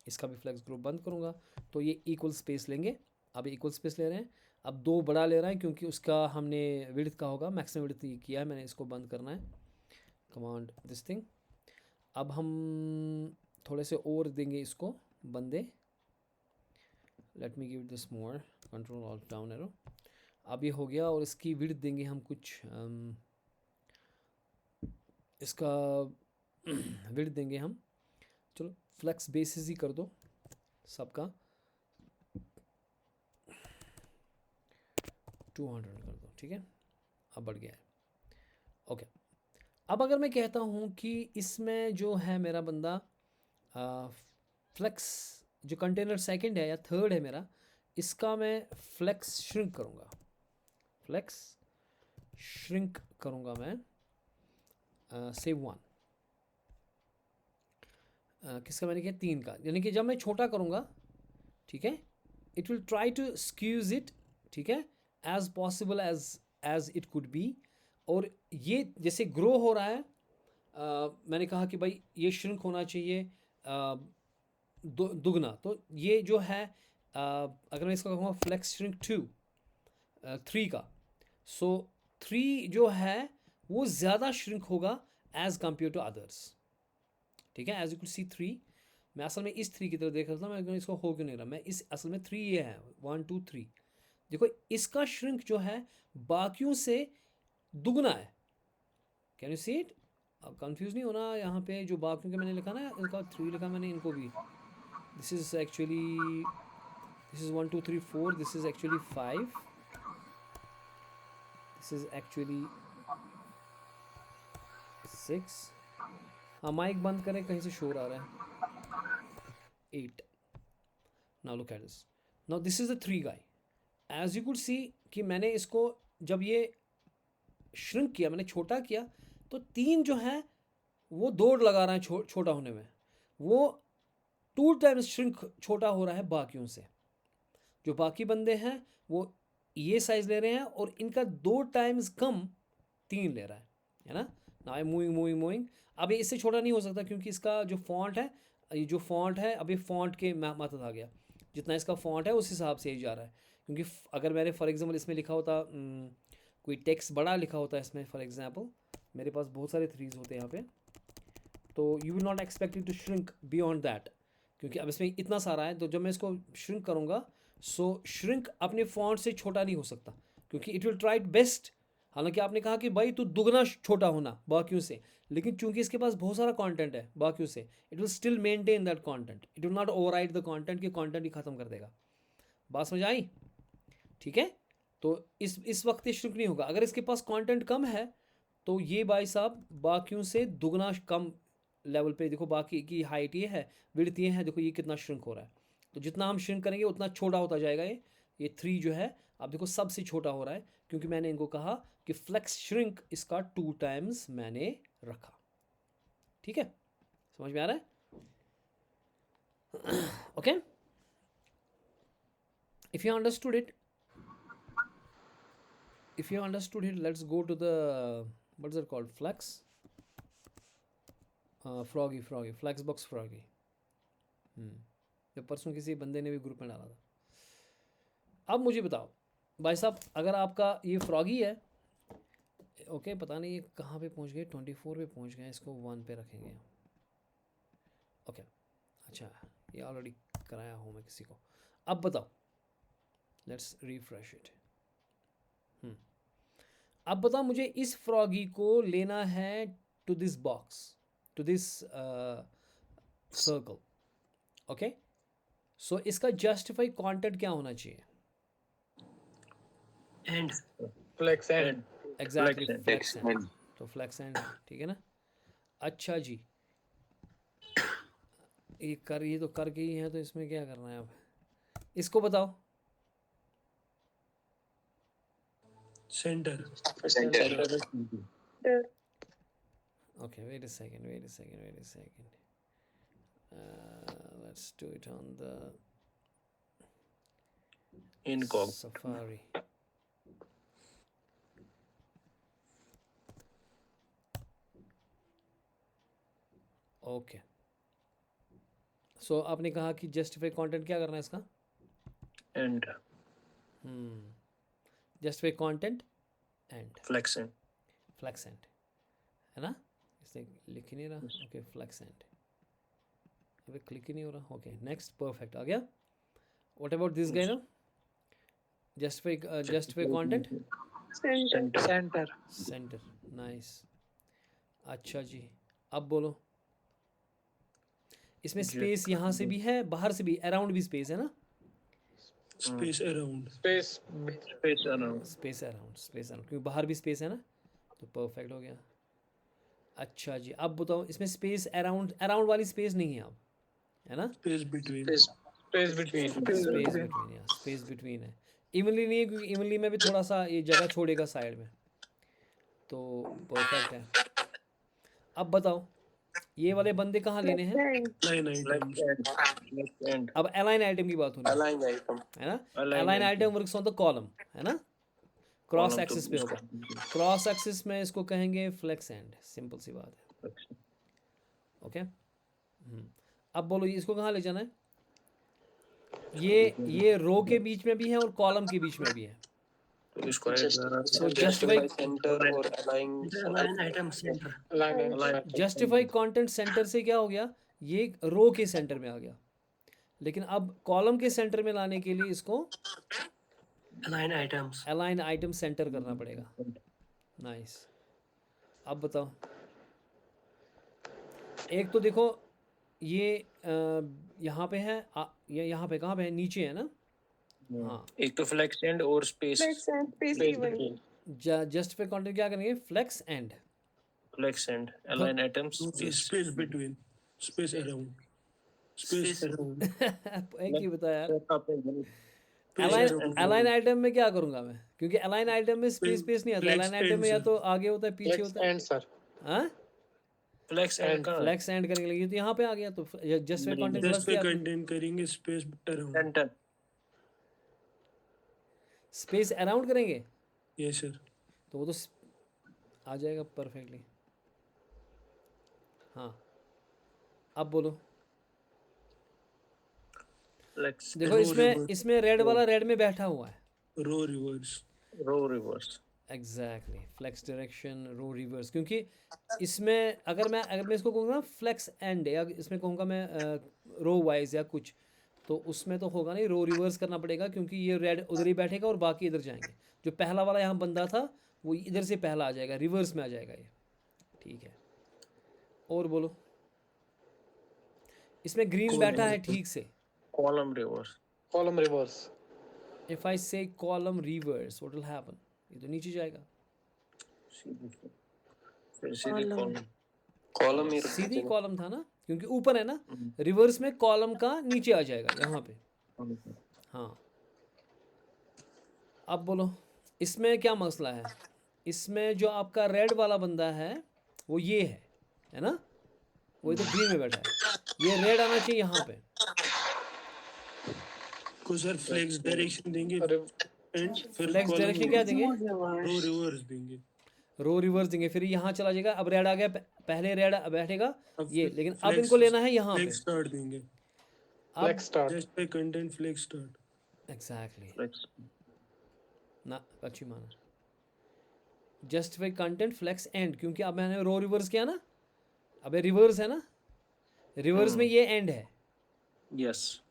इसका भी फ्लेक्स ग्रुप बंद करूँगा, तो ये इक्वल स्पेस लेंगे। अब इक्वल स्पेस ले रहे हैं, अब 2 बड़ा ले रहा है क्योंकि उसका हमने विड्थ का होगा, मैक्सिमम विड्थ किया है मैंने, इसको बंद करना है, कमांड दिस थिंग। अब हम थोड़े से और देंगे इसको बंदे, let me give this more, control alt down arrow. अब ये हो गया, और इसकी विड्थ देंगे हम कुछ, इसका विड्थ देंगे हम, चलो फ्लेक्स बेसिस ही कर दो सबका, 200 कर दो, ठीक है। अब बढ़ गया है, ओके। अब अगर मैं कहता हूँ कि इसमें जो है मेरा बंदा फ्लेक्स, जो कंटेनर सेकंड है या थर्ड है मेरा, इसका मैं फ्लेक्स श्रिंक करूँगा, फ्लेक्स श्रिंक करूँगा मैं, सेव 1, किसका मैंने किया, 3 का। यानी कि जब मैं छोटा करूँगा, ठीक है, it will try to squeeze it, ठीक है, as possible as it could be. और ये जैसे ग्रो हो रहा है, मैंने कहा कि भाई ये श्रिंक होना चाहिए दुगना, तो ये जो है, अगर मैं इसका कहूँगा फ्लेक्स श्रिंक 2, 3 का, सो 3 जो है वो ज़्यादा श्रिंक होगा एज कम्पेयर टू अदर्स, ठीक है। एज यू कुड सी 3, मैं असल में इस 3 की तरफ देख रहा था, मैं इसको हो क्यों नहीं रहा, मैं इस असल में 3 ये है, 1 2 3, देखो इसका श्रिंक जो है बाकियों से दुगना है। Can you see it? अब कंफ्यूज नहीं होना, यहाँ पे जो बाकियों के मैंने लिखा ना, इनका 3 लिखा मैंने, इनको भी, this is actually, this is 1 2 3 4, this is actually 5, this is actually 6। हाँ, माइक बंद करें, कहीं से शोर आ रहा है। 8। Now look at this, now this is the 3 guy. As you could see कि मैंने इसको जब ये श्रिंक किया, मैंने छोटा किया, तो 3 जो है वो दौड़ लगा रहा है छोटा होने में, वो 2 टाइम्स श्रिंक छोटा हो रहा है बाकियों से। जो बाकी बंदे हैं वो ये साइज ले रहे हैं, और इनका 2 टाइम्स कम 3 ले रहा है ना। Now I moving moving moving, अब ये इससे छोटा नहीं हो सकता क्योंकि इसका जो फॉन्ट है, ये जो फॉन्ट है, अभी फॉन्ट के मातहत आ गया, जितना इसका फॉन्ट है उस हिसाब से ही जा रहा है। क्योंकि अगर मैंने फॉर एग्जांपल इसमें लिखा होता, कोई टेक्स्ट बड़ा लिखा होता है इसमें, फॉर एग्जांपल मेरे पास बहुत सारे 3s होते हैं यहाँ पे, तो you will not expect it to shrink beyond that, क्योंकि अब इसमें इतना सारा है, तो जब मैं इसको श्रिंक करूँगा, सो श्रिंक अपने फॉन्ट से छोटा नहीं हो सकता, क्योंकि इट विल ट्राई बेस्ट। हालांकि आपने कहा कि भाई तू दुगना छोटा होना बाकियों से, लेकिन चूंकि इसके पास बहुत सारा कंटेंट है बाकियों से, it will still maintain that content, it will not override the content, कि कंटेंट ही खत्म कर देगा। बात समझ आई? ठीक है, तो इस वक्त ये श्रिंक नहीं होगा। अगर इसके पास कंटेंट कम है तो ये भाई साहब बाकियों से दुगना कम लेवल पे, देखो बाकी की हाइट ये है, विड्थ ये है, देखो ये कितना श्रिंक हो रहा है। तो जितना हम श्रिंक करेंगे उतना छोटा होता जाएगा ये 3 जो है, अब देखो सबसे छोटा हो रहा है, क्योंकि मैंने इनको कहा कि फ्लेक्स श्रिंक इसका 2 टाइम्स मैंने रखा। ठीक है, समझ में आ रहा है? Okay, if you understood it, let's go to the, what is it called, flex, froggy flexbox froggy, जब परसों किसी बंदे ने भी ग्रुप में डाला था। अब मुझे बताओ भाई साहब, अगर आपका ये फ्रॉगी है, ओके, पता नहीं ये कहाँ पे पहुँच गए, 24 पे पहुँच गए, इसको 1 पे रखेंगे। ओके, अच्छा, ये ऑलरेडी कराया हूँ मैं किसी को। अब बताओ, लेट्स रिफ्रेश इट। अब बताओ मुझे, इस फ्रॉगी को लेना है to this box, to this circle, okay, so इसका जस्टिफाई कंटेंट क्या होना चाहिए? End flex end exactly, Flex flex end. and तो फ्लेक्स एंड, ठीक है ना? अच्छा जी, ये तो कर गई है, तो इसमें क्या करना है अब? इसको बताओ। Centre center. Okay, wait a second. Let's do it on the incog Safari. Okay, so आपने कहा कि जस्टिफाई कंटेंट क्या करना है इसका? End justify content end flex end flex end, है ना? इसने लिख ही नहीं रहा। ओके, फ्लेक्स एंड, अबे क्लिक ही नहीं हो रहा। ओके, नेक्स्ट, परफेक्ट, आ गया। व्हाट अबाउट दिस गाय ना? Justify content centre centre, nice. अच्छा जी, अब बोलो। इसमें स्पेस यहाँ से भी है, बाहर से भी, अराउंड भी स्पेस है ना? Space around space space around space around, क्योंकि बाहर भी स्पेस है ना, तो परफेक्ट हो गया। अच्छा जी, अब बताओ, इसमें स्पेस अराउंड वाली स्पेस नहीं है अब, है ना? Space between space between space between है। इवनली नहीं है, क्योंकि इवनली में भी थोड़ा सा ये जगह छोड़ेगा साइड में, तो परफेक्ट है। अब बताओ, ये वाले बंदे कहाँ लेने हैं? लाइन आइटम्स एंड अब अलाइन आइटम की बात हो रही अलाइन आइटम है ना? Align align item. Item works on the column, है ना? क्रॉस एक्सिस पे होगा। क्रॉस एक्सिस में इसको कहेंगे फ्लेक्स एंड, सिंपल सी बात है। ओके, अब बोलो, इसको कहाँ ले जाना है? ये रो के बीच में भी है और कॉलम के बीच में भी है, तो इसको तो जस्टिफाई सेंटर और align item centre align justify content centre से क्या हो गया? ये रो के सेंटर में आ गया, लेकिन अब कॉलम के सेंटर में लाने के लिए इसको align items align item centre करना पड़ेगा। नाइस, अब बताओ। एक तो देखो, ये यहाँ पे है, ये यहाँ पे कहाँ पे है? नीचे है ना? हाँ, एक तो फ्लेक्स एंड और space flex end space even justify content क्या करेंगे? Flex end flex end align items space between space around space around एक ही बता यार। अलाइन आइटम में क्या करूंगा मैं? क्योंकि अलाइन आइटम में स्पेस नहीं आता। Flex अलाइन आइटम में या and तो आगे होता है, पीछे होता है। एंड सर हाँ, फ्लेक्स एंड फ्लेक्स एंड करने के लिए तो यहाँ पे आ गया, तो जस्टिफाई कंटेंट जस्ट प्लस पे क्या? कंटेंट करेंगे space around centre space around करेंगे, यस सर तो वो तो आ जाएगा परफेक्टली। हाँ, अब बोलो। फ्लेक्स देखो, इसमें रेड वाला रेड में बैठा हुआ है। रो रिवर्स रो रिवर्स एग्जैक्टली, फ्लेक्स डायरेक्शन, रो रिवर्स। क्योंकि इसमें अगर मैं इसको कहूँगा फ्लेक्स एंड, या इसमें कहूँगा मैं रो वाइज या कुछ, तो उसमें तो होगा नहीं, रो रिवर्स करना पड़ेगा, क्योंकि ये रेड उधर ही बैठेगा और बाकी इधर जाएंगे। जो पहला वाला यहाँ बंदा था वो इधर से पहला आ जाएगा, रिवर्स में आ जाएगा ये, ठीक है? और बोलो, इसमें ग्रीन बैठा है ठीक से। Column reverse column reverse if I say column reverse, what will happen? ये तो नीचे जाएगा। फिर सीधी कॉलम कॉलम ही सीधी कॉलम था ना, क्योंकि ऊपर है ना, रिवर्स में कॉलम का नीचे आ जाएगा यहाँ पे। हाँ, अब बोलो, इसमें क्या मसला है? इसमें जो आपका रेड वाला बंदा है वो ये है ना? वो तो ग्रीन में बैठा है, ये रेड आना चाहिए यहाँ पे। को सर फ्लेक्स डायरेक्शन देंगे एंड फिर फ्लेक्स डायरेक्शन क्या देंगे? रो रिवर्स देंगे रो रिवर्स देंगे, फिर यहाँ चला जाएगा। अब रेड आ गया, पहले रेड बैठेगा अब ये, फिर लेकिन अब flex- इनको लेना है यहाँ पे। फ्लेक्स स्टार्ट देंगे अब फ्लेक्स स्टार्ट जस्ट पे content flex start exactly flex ना, अच्छी माना। जस्टिफाई कंटेंट फ्लेक्स एंड, क्योंकि अब मैंने रो रिवर्स किया ना, अब ये रिवर्स है ना, रिवर्स में ये एंड है। यस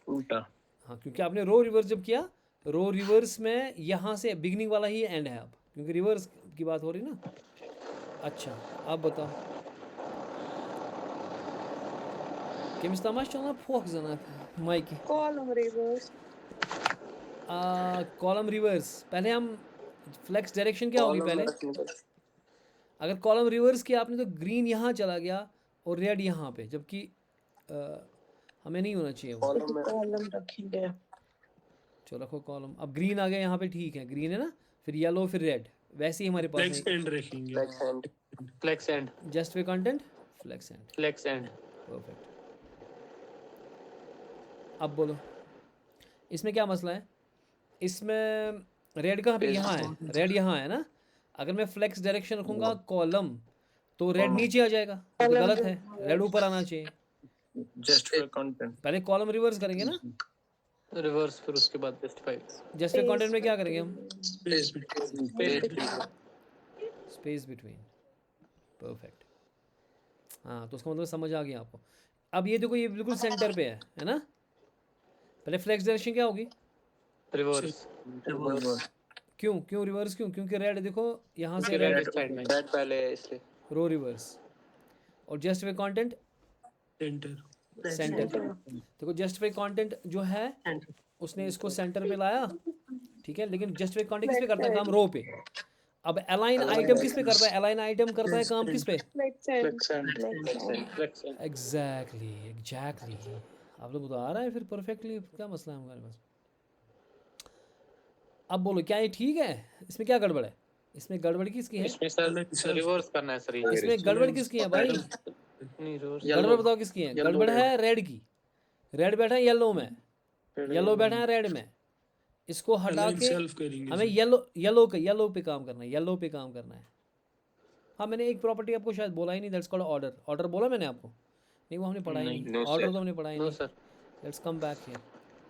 उल्टा हाँ, क्योंकि आपने रो रिवर्स जब किया, रो रिवर्स में यहाँ से बिगिनिंग वाला ही एंड है अब, क्योंकि रिवर्स की बात हो रही ना। अच्छा, अब बताओ Kemis tamaş çalana pok zana Mikey. Column reverse. Column reverse पहले हम फ्लेक्स डायरेक्शन क्या होगी Column पहले रखनी पड़ेगी। अगर कॉलम रिवर्स किया आपने तो ग्रीन यहाँ चला गया और रेड यहाँ पे जबकि हमें नहीं होना चाहिए वो Column में Column रखेंगे. चलो रखो कॉलम अब ग्रीन आ गया यहाँ पे ठीक है ग्रीन है ना फिर येलो फिर रेड वैसे ही हमारे फ्लेक्स पास एंड रखेंगे. flex and Flex end. Just way content flex end Flex end. Perfect अब बोलो इसमें क्या मसला है इसमें रेड कहाँ पे यहाँ है रेड यहाँ है ना अगर मैं फ्लेक्स डायरेक्शन रखूंगा कॉलम तो रेड नीचे आ जाएगा ये तो गलत है रेड ऊपर आना चाहिए Justify content. पहले कॉलम रिवर्स करेंगे ना Reverse फिर उसके बाद justify. जस्ट वे कंटेंट में क्या करेंगे हम space between. Space. Space between perfect हाँ तो उसका मतलब समझ आ गया आपको अब ये देखो ये बिल्कुल सेंटर पे है ना पहले फ्लेक्स डायरेक्शन क्या होगी Reverse. Reverse. क्यों क्यों रिवर्स क्यों क्योंकि रेड देखो यहाँ से Red रेड side में. red पहले है इसलिए रो रिवर्स और just way content centre. Centre देखो जस्ट वे कंटेंट जो है उसने इसको सेंटर पे लाया ठीक है लेकिन जस्ट वे कंटेंट किस पे करता है काम रो पे अब अलाइन आइटम किस पे करता है अलाइन आइटम करता है काम किस पे Flex and. Flex end. Flex and. Flex end. Exactly आप लोग तो आ रहा है फिर परफेक्टली क्या मसला है हमारे पास अब बोलो क्या ये ठीक है इसमें क्या गड़बड़ है इसमें गड़बड़ किसकी है इसमें सर reverse करना है सर ये. इसमें गड़बड़ किसकी है भाई नहीं reverse. गड़बड़ बताओ किसकी है गड़बड़ है रेड की रेड बैठा है येलो में येलो बैठा है रेड में इसको हटा के सेल्फ करेंगे. हमें येलो पे काम करना है येलो पे काम करना है हाँ मैंने एक प्रॉपर्टी आपको शायद बोला ही नहीं दैट्स कॉल्ड ऑर्डर ऑर्डर बोला मैंने आपको नहीं वो हमने पढ़ा ही नहीं No, ऑर्डर sir. तो हमने पढ़ा ही No नहीं sir. Let's come back here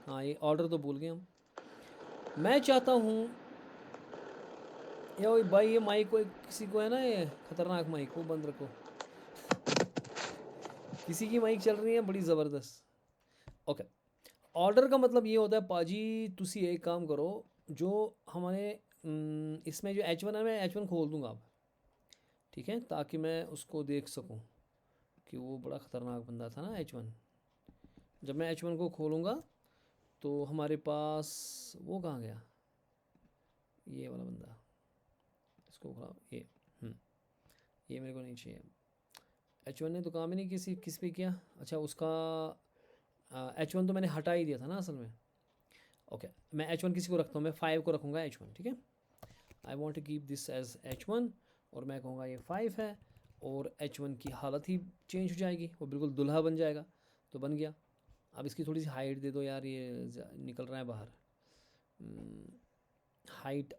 हाँ ये ऑर्डर तो भूल गए हम मैं चाहता हूँ ये भाई ये माइक को किसी को है ना ये खतरनाक माइक वो बंद रखो किसी की माइक चल रही है बड़ी ज़बरदस्त ओके ऑर्डर का मतलब ये होता है पाजी तुसी एक काम करो जो हमारे इसमें जो H1 है मैं H1 खोल दूंगा अब ठीक है ताकि मैं उसको देख सकूं कि वो बड़ा ख़तरनाक बंदा था ना H1 जब मैं H1 को खोलूँगा तो हमारे पास वो कहाँ गया ये वाला बंदा इसको खोला ये मेरे को नहीं चाहिए H1 ने तो काम ही नहीं किस पे किया अच्छा उसका H1 तो मैंने हटा ही दिया था ना असल में ओके मैं H1 किसी को रखता हूँ मैं 5 को रखूँगा H1 ठीक है I want to keep this as H1 और मैं कहूँगा ये 5 है और H1 की हालत ही चेंज हो जाएगी वो बिल्कुल दुल्हा बन जाएगा तो बन गया अब इसकी थोड़ी सी हाइट दे दो यार ये निकल रहा है बाहर हाइट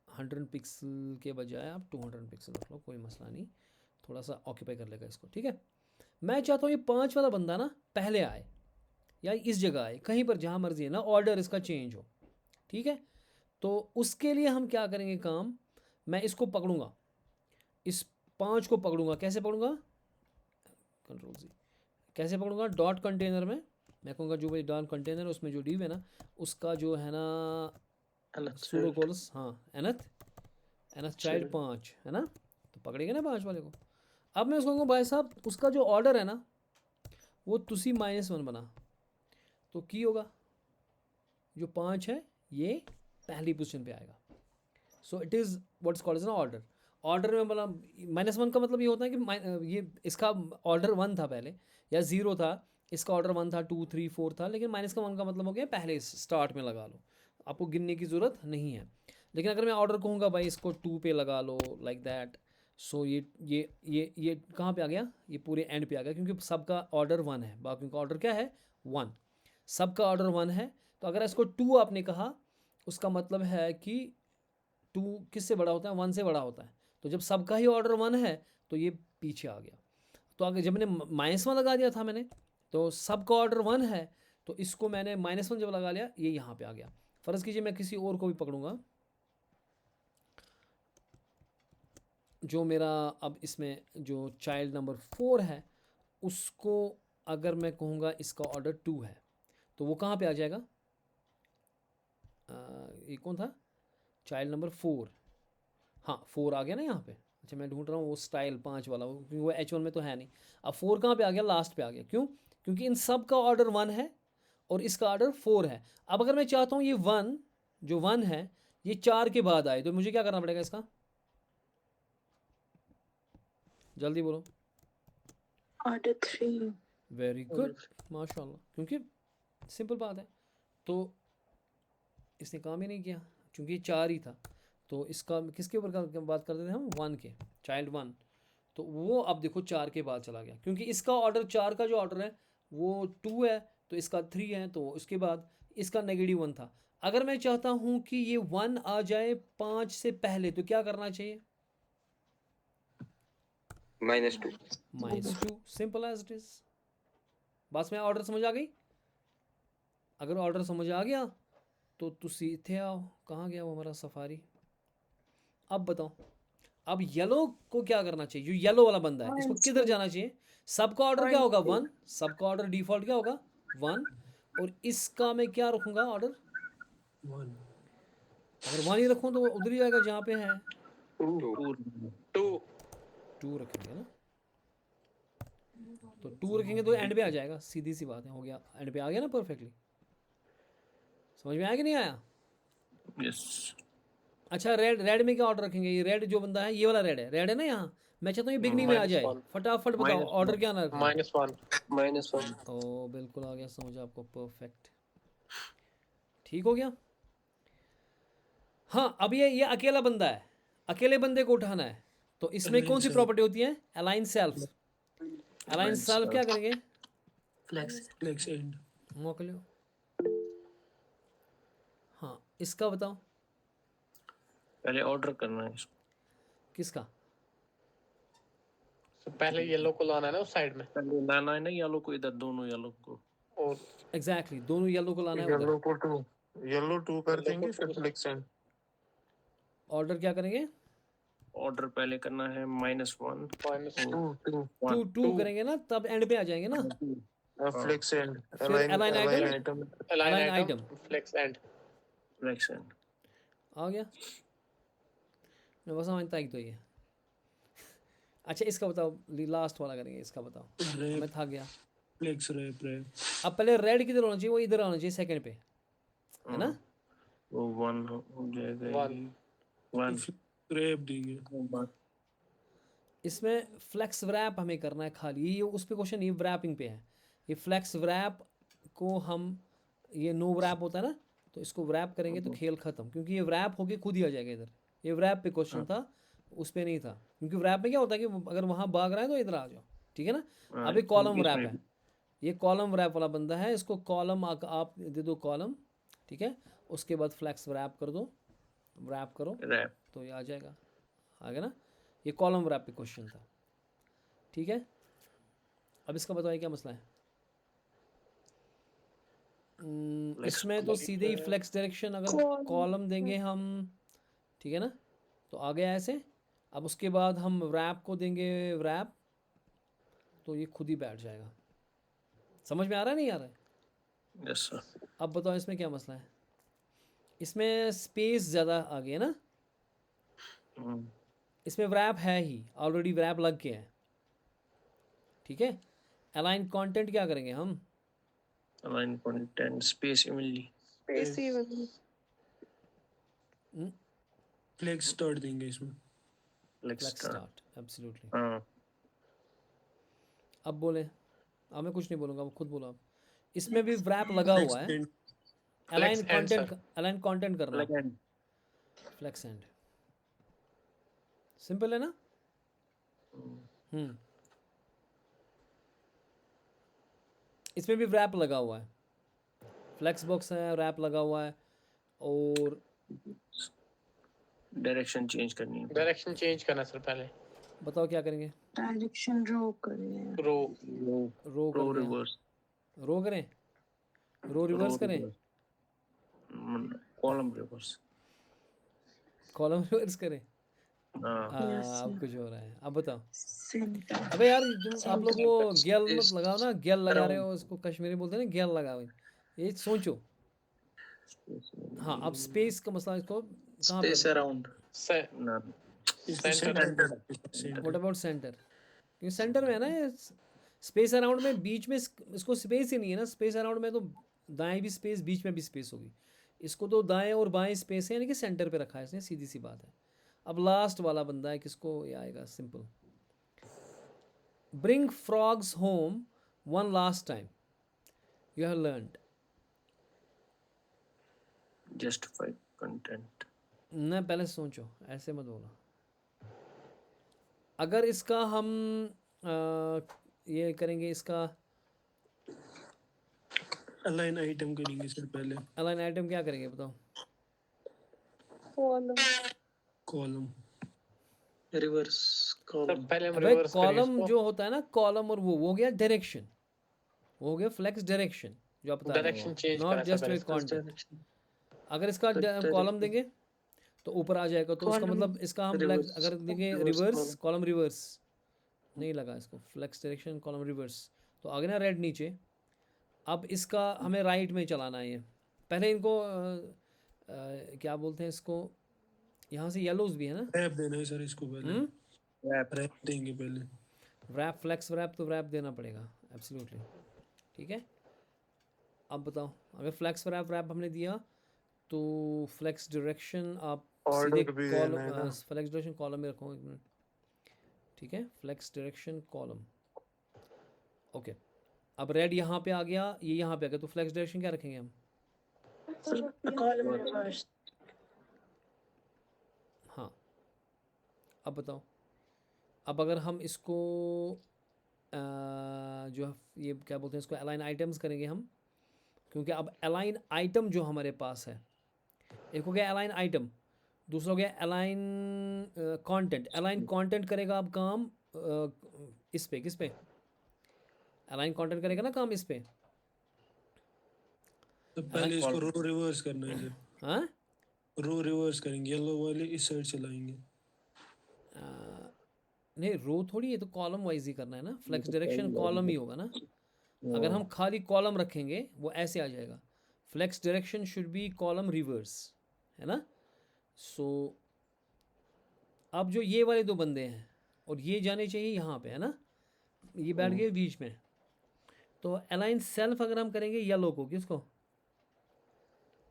100 पिक्सल के बजाय आप 200 पिक्सल रख लो कोई मसला नहीं थोड़ा सा ऑक्यूपाई कर लेगा इसको ठीक है मैं चाहता हूँ ये 5 वाला बंदा ना पहले आए या इस जगह आए कहीं पर जहाँ मर्जी है ना ऑर्डर इसका चेंज हो ठीक है तो उसके लिए हम क्या करेंगे काम मैं इसको पकड़ूंगा इस 5 को पकड़ूंगा कैसे पकड़ूंगा कंट्रोल सी कैसे पकड़ूंगा डॉट कंटेनर में मैं कहूँगा जो भाई डॉट कंटेनर उसमें जो डिव है ना उसका जो है ना सूडो कॉल्स हाँ एनथ चाइल्ड 5 है ना तो पकड़ेंगे ना 5 वाले को अब मैं उसको कहूँगा भाई साहब उसका जो ऑर्डर है ना वो तुसी -1 बना तो की होगा जो 5 है ये पहली पोजीशन पे आएगा so it is what's called as an order order में मतलब -1 का मतलब ये होता है कि ये इसका ऑर्डर 1 था पहले या 0 था इसका ऑर्डर 1 था 2 3 4 था लेकिन -1 का मतलब हो गया पहले स्टार्ट में लगा लो आपको गिनने की ज़रूरत नहीं है लेकिन अगर मैं ऑर्डर कहूँगा भाई इसको 2 पे लगा लो लाइक दैट सो ये कहाँ पे आ गया ये पूरे एंड पे आ गया क्योंकि सबका ऑर्डर 1 है बाकियों का ऑर्डर क्या है 1 सबका ऑर्डर 1 है तो अगर इसको 2 आपने कहा उसका मतलब है कि 2 किससे बड़ा होता है 1 से बड़ा होता है तो जब सबका ही ऑर्डर 1 है तो ये पीछे आ गया तो अगर जब मैंने -1 लगा दिया था मैंने तो सबका ऑर्डर 1 है तो इसको मैंने -1 जब लगा लिया ये यहाँ पे आ गया फ़र्ज़ कीजिए मैं किसी और को भी पकड़ूंगा जो मेरा अब इसमें जो चाइल्ड नंबर 4 है उसको अगर मैं कहूँगा इसका ऑर्डर 2 है तो वो कहाँ पे आ जाएगा ये कौन था चाइल्ड नंबर 4 हाँ 4 आ गया ना यहाँ पे अच्छा मैं ढूंढ रहा हूँ वो स्टाइल 5 वाला क्योंकि वो H1 में तो है नहीं अब 4 कहाँ पे आ गया लास्ट पे आ गया क्यों क्योंकि इन सब का ऑर्डर 1 है और इसका ऑर्डर 4 है। अब अगर मैं चाहता हूँ ये 1 जो 1 है ये 4 के बाद आए, तो मुझे क्या करना पड़ेगा इसका? जल्दी बोलो। Order 3. वेरी गुड, माशाल्लाह, क्योंकि सिंपल बात है। तो इसने काम ही नहीं किया क्योंकि ये 4 ही था। तो इसका किसके ऊपर बात करते थे हम? 1 के, चाइल्ड 1। तो वो अब देखो 4 के बाद चला गया क्योंकि इसका ऑर्डर 4 का जो ऑर्डर है वो 2 है, तो इसका 3 है, तो इसके बाद इसका -1 था। अगर मैं चाहता हूँ कि ये 1 आ जाए 5 से पहले तो क्या करना चाहिए? -2. -2, सिंपल एज इट इज। बस में ऑर्डर समझ आ गई? अगर ऑर्डर समझ आ गया तो तुसी इत्थे आओ। कहाँ गया वो हमारा सफारी? अब बताओ, अब येलो को क्या करना चाहिए? जो येलो वाला बंदा है इसको किधर जाना चाहिए? सबका ऑर्डर क्या होगा? 1। सबका ऑर्डर डिफॉल्ट क्या होगा? 1। और इसका मैं क्या रखूँगा ऑर्डर? 1. अगर 1 ही रखूँ तो वो उधर ही जाएगा जहाँ पे है 2. 2 रखेंगे ना, तो 2 रखेंगे तो एंड पे आ जाएगा। सीधी सी बात है, हो गया, एंड पे आ गया ना परफेक्टली। समझ में आया कि नहीं आया? Yes. अच्छा, रेड में क्या ऑर्डर रखेंगे? ये रेड जो बंदा है, ये वाला रेड है ना यहाँ। मैं चाहता हूँ ये बिगनिंग में आ जाए। -1. फटाफट बताओ -1. ऑर्डर क्या ना रखना? -1. -1. ओ बिल्कुल आ गया समझ आपको, परफेक्ट, ठीक हो गया। हाँ, अब ये अकेला बंदा है, अकेले बंदे को उठाना है, तो इसमें Align कौन सी self. प्रॉपर्टी होती है? Align self. Align Align self क्या self. करेंगे? Flex end. मोकलो। हाँ, इसका बताओ पहले ऑर्डर करना है इसको। किसका? So, पहले येलो को लाना है ना उस साइड में, पहले लाना है ना येलो को, इधर दोनों येलो को। और एग्जैक्टली दोनों येलो को लाना है उधर। को 2, येलो 2 कर देंगे, फिर फ्लिक्स एंड। ऑर्डर क्या करेंगे? ऑर्डर पहले करना है -1. -2. 2 करेंगे ना, तब एंड पे आ जाएंगे ना। फ्लिक्स एंड, फिर align item, align align item, item. Flix and. Flexion. आ गया, मैं बस समझता ही तो ये। अच्छा, इसका बताओ, लास्ट वाला करेंगे, इसका बताओ। मैं Rep. थक गया। Flex rep. Rep. अब पहले रेड किधर होना चाहिए? वो इधर आना चाहिए सेकंड पे, है ना? वो 1 हो जाएगा। 1. 1. Rep देंगे. इसमें फ्लेक्स वैप हमें करना है खाली। ये उस पे क्वेश्चन, ये वैपिंग पे है। ये फ्लेक्स वैप को हम, ये नो वैप होता है ना, तो इसको वैप करेंगे तो खेल खत्म, क्योंकि ये वैप होके खुद ही आ जाएगा इधर। ये वैप पे क्वेश्चन था, उस पे नहीं था, क्योंकि वैप में क्या होता है कि अगर वहाँ भाग रहा है तो इधर आ जाओ, ठीक है ना। अभी कॉलम वैप है, ये कॉलम वैप वाला बंदा है, इसको कॉलम आप दे दो कॉलम, ठीक है। उसके बाद फ्लेक्स वैप कर दो, वैप करो रैप. तो ये आ जाएगा, आ गया ना। ये कॉलम वैप पे क्वेश्चन था, ठीक है। अब इसका बताइए क्या मसला है। इसमें तो सीधे ही फ्लेक्स डायरेक्शन अगर कॉलम देंगे हम, ठीक है ना, तो आ गया ऐसे। अब उसके बाद हम रैप को देंगे रैप, तो ये खुद ही बैठ जाएगा। समझ में आ रहा है नहीं आ रहा है? Yes sir. अब बताओ इसमें क्या मसला है। इसमें स्पेस ज़्यादा आ गई है ना, इसमें रैप है ही ऑलरेडी, रैप लग के है, ठीक है। अलाइन कंटेंट क्या करेंगे हम? Align content space evenly. Space even. Flex start देंगे इसमें. Let's flex start. Start, absolutely. हां. अब बोले, अब मैं कुछ नहीं बोलूँगा, अब खुद बोलो आप। इसमें भी रैप लगा Flex हुआ है। end. Align Flex end, content, align content करना है, लेकिन फ्लेक्स एंड, सिंपल है ना। इसमें भी रैप लगा हुआ है, फ्लेक्स बॉक्स है, रैप लगा हुआ है। और डायरेक्शन चेंज करनी है. डायरेक्शन चेंज करना सर पहले। बताओ क्या करेंगे। Direction row करनी है. रो रो रो कर रिवर्स. रो करें, रो रिवर्स करें, कॉलम रिवर्स. कॉलम रिवर्स करें। हां. Yes, अब कुछ हो रहा है, अब बताओ। Center. अबे यार आप लोग वो गेल मत लगाओ ना, गेल लगा रहे हो, उसको कश्मीरी बोलते हैं ना, गेल लगाओ, ये सोचो। हाँ, अब स्पेस का मसला, इसको कहाँ पे? Space around. से ना. It's the Center. center. What about centre? क्योंकि सेंटर में है ना ये, स्पेस अराउंड में बीच में इसको स्पेस ही नहीं है ना, स्पेस अराउंड में तो दाएं भी स्पेस, बीच में भी स्पेस होगी, इसको तो दाएं और बाएं स्पेस है, यानी कि सेंटर पे रखा है इसने, सीधी सी बात है। अब लास्ट वाला बंदा है, किसको ये आएगा, simple. Bring frogs home one last time, you have learned. Justify content. न पहले सोचो, ऐसे मत बोलो। अगर इसका हम ये करेंगे, इसका अलाइन आइटम करेंगे सर पहले, अलाइन आइटम क्या करेंगे बताओ? Column column reverse sir column पहले हम अबे रिवर्स करें कॉलम इसको। जो होता है ना, कॉलम और वो हो गया डायरेक्शन, वो हो गया फ्लेक्स डायरेक्शन जो आप बता रहे डायरेक्शन चेंज हो, करना नॉट सर जस्ट पहले। With content. अगर इसका कॉलम देंगे तो ऊपर आ जाएगा, तो उसका Column. मतलब इसका हम Reverse. अगर देंगे Reverse reverse column. Column, reverse नहीं लगा इसको, फ्लेक्स डायरेक्शन कॉलम रिवर्स, तो आगे ना रेड नीचे। अब इसका हमें राइट में चलाना है, ये पहले इनको क्या बोलते हैं इसको, यहाँ से येलोज भी है ना, रैप देना है सर इसको पहले, रैप देंगे पहले। रैप, फ्लेक्स रैप, तो रैप देना पड़ेगा एब्सोल्युटली, ठीक है। अब बताओ, अगर फ्लेक्स रैप हमने दिया तो फ्लेक्स डायरेक्शन आप सीधे Ordered भी देना है ना। कॉलम, फ्लेक्स डायरेक्शन कॉलम में रखो, एक मिनट, ठीक है, फ्लेक्स डायरेक्शन कॉलम, ओके। अब रेड यहाँ पे आ गया, ये यहाँ पे आ गया, तो फ्लेक्स डायरेक्शन क्या रखेंगे हम? कॉलम रिवर्स हाँ, अब बताओ। अब अगर हम इसको जो ये क्या बोलते हैं इसको, अलाइन आइटम्स करेंगे हम, क्योंकि अब अलाइन आइटम जो हमारे पास है, एक हो गया अलाइन आइटम, दूसरा हो गया अलाइन कंटेंट। अलाइन कंटेंट करेगा अब काम इस पे, किस पे? अलाइन कंटेंट करेगा ना काम इस पे, तो पहले इसको रो रिवर्स करना है सर, हाँ। रो रिवर्स करेंगे, येलो वाले इस साइड चलाएंगे। नहीं, रो थोड़ी, ये तो कॉलम वाइज ही करना है ना, फ्लेक्स डायरेक्शन कॉलम ही होगा ना। अगर हम खाली कॉलम रखेंगे वो ऐसे आ जाएगा, flex direction should be column reverse, है ना। सो अब जो ये वाले दो बंदे हैं और ये जाने चाहिए यहाँ पे, है ना, ये बैठ गए बीच में, तो अलाइन सेल्फ अगर हम करेंगे येलो को, किसको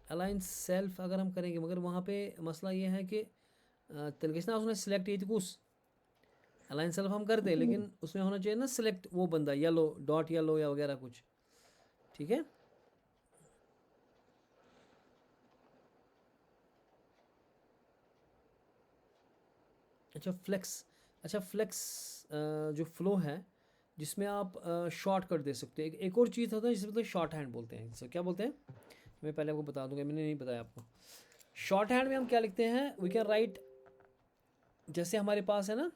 अलाइन सेल्फ अगर हम करेंगे, मगर वहाँ पे मसला ये है कि तलकिस ना उसने सिलेक्ट ये थी कुछ, अलाइन सेल्फ हम करते हैं, लेकिन उसमें होना चाहिए ना सिलेक्ट वो बंदा, येलो डॉट येलो या वगैरह कुछ, ठीक है। अच्छा फ्लेक्स जो फ्लो है जिसमें आप शॉर्टकट दे सकते हैं, एक और चीज़ होता है जिसे मतलब शॉर्ट हैंड बोलते हैं, जिसे क्या बोलते हैं, मैं पहले आपको बता दूंगा, मैंने नहीं बताया आपको। शॉर्ट हैंड में हम क्या लिखते हैं, वी कैन राइट, जैसे हमारे पास है ना,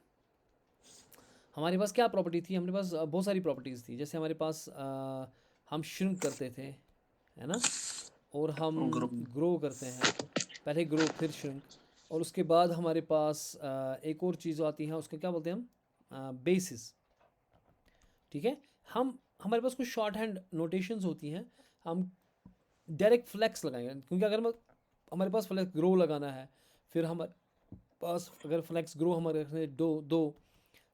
हमारे पास क्या प्रॉपर्टी थी, हमारे पास बहुत सारी प्रॉपर्टीज़ थी, जैसे हमारे पास हम श्रिंक करते थे, है ना, और हम ग्रो करते हैं, पहले ग्रो फिर श्रिंक, और उसके बाद हमारे पास एक और चीज़ आती है, उसको क्या बोलते हैं हम, बेसिस, ठीक है। हमारे पास कुछ शॉर्ट हैंड नोटेशंस होती हैं, हम डायरेक्ट फ्लेक्स लगाएंगे, क्योंकि अगर हमारे पास फ्लेक्स ग्रो लगाना है, फिर हमारे पास अगर फ्लेक्स ग्रो हमारे रख रहे हैं दो,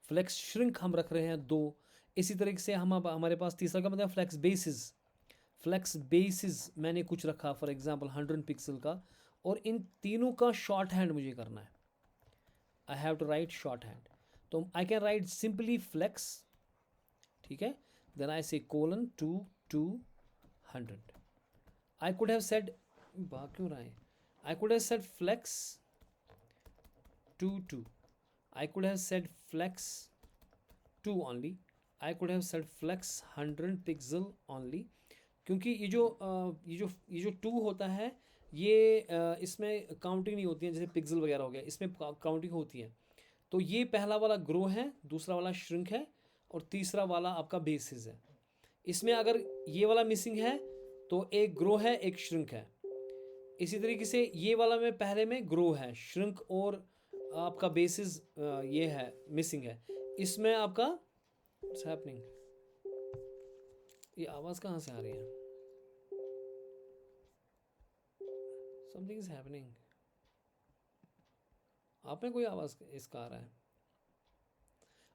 फ्लेक्स श्रिंक हम रख रहे हैं 2, इसी तरीके से हम अब हमारे पास तीसरा का मतलब फ्लेक्स बेसिस मैंने कुछ रखा, फॉर एग्जांपल 100 पिक्सल का, और इन तीनों का शॉर्ट हैंड मुझे करना है, I have to write short hand, तो I can write simply flex, ठीक है, then I say colon 2 I could have said, क्यों रहा है, I could have said flex 2 I could have said flex 2 only, I could have said flex 100 pixel only, क्योंकि ये जो 2 होता है ये इसमें काउंटिंग नहीं होती है, जैसे पिक्सल वगैरह हो गया, इसमें काउंटिंग होती है। तो ये पहला वाला ग्रो है, दूसरा वाला श्रिंक है, और तीसरा वाला आपका बेसिस है। इसमें अगर ये वाला मिसिंग है तो एक ग्रो है एक श्रिंक है, इसी तरीके से ये वाला में पहले में ग्रो है, श्रिंक और आपका बेसिस ये है मिसिंग है, इसमें आपका व्हाट्स हैपनिंग, ये आवाज़ कहाँ से आ रही है, समथिंग इज हैपनिंग, आप में कोई आवाज़ इसका आ रहा है।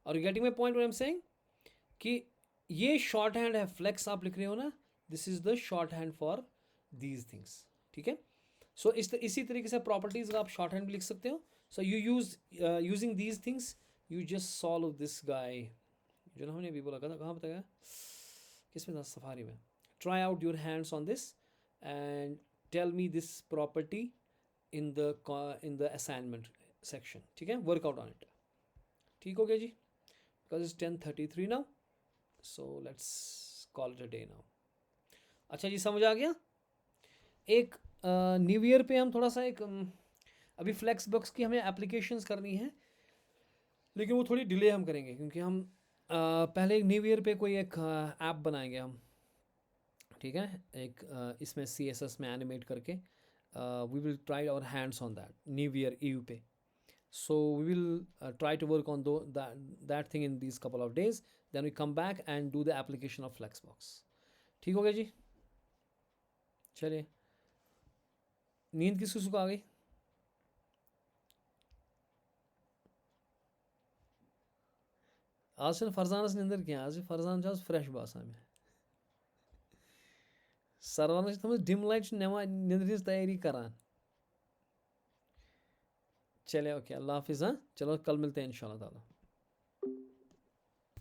और getting my point what I am saying, कि ये शॉर्ट हैंड है, फ्लेक्स आप लिख रहे हो ना, this is the short hand for these things, ठीक है। सो इसी तरीके से प्रॉपर्टीज का आप शॉर्ट हैंड भी लिख सकते हो। So you using these things you just solve this guy, जो ना हमने अभी बोला था, कहाँ बताया, किसमें था, सफारी में। Try out your hands on this and tell me this property in the assignment section, ठीक है, वर्कआउट ऑन इट। ठीक हो गया जी, because it's 10:33 now, so let's call it a day now. अच्छा जी, समझ आ गया। एक न्यू ईयर पे हम थोड़ा सा एक अभी फ्लेक्स बॉक्स की हमें एप्लीकेशंस करनी है, लेकिन वो थोड़ी डिले हम करेंगे, क्योंकि हम पहले एक न्यू ईयर पे कोई एक ऐप बनाएंगे हम, ठीक है, एक इसमें CSS में एनिमेट करके we will try our hands on that new year EU पे। So we will try to work on that thing in these couple of days. Then we come back and do the application of Flexbox. ठीक हो गया जी, चलिए। नींद किस किस को आ गई? आज से फरजान निंदर क्या, आज फरजान आज फ्रेश बासान में सरवान थम डिम लाइट निंदर तैयारी करान। चले ओके, अल्लाह हाफिज़। हाँ चलो, कल मिलते हैं इंशाल्लाह ताला।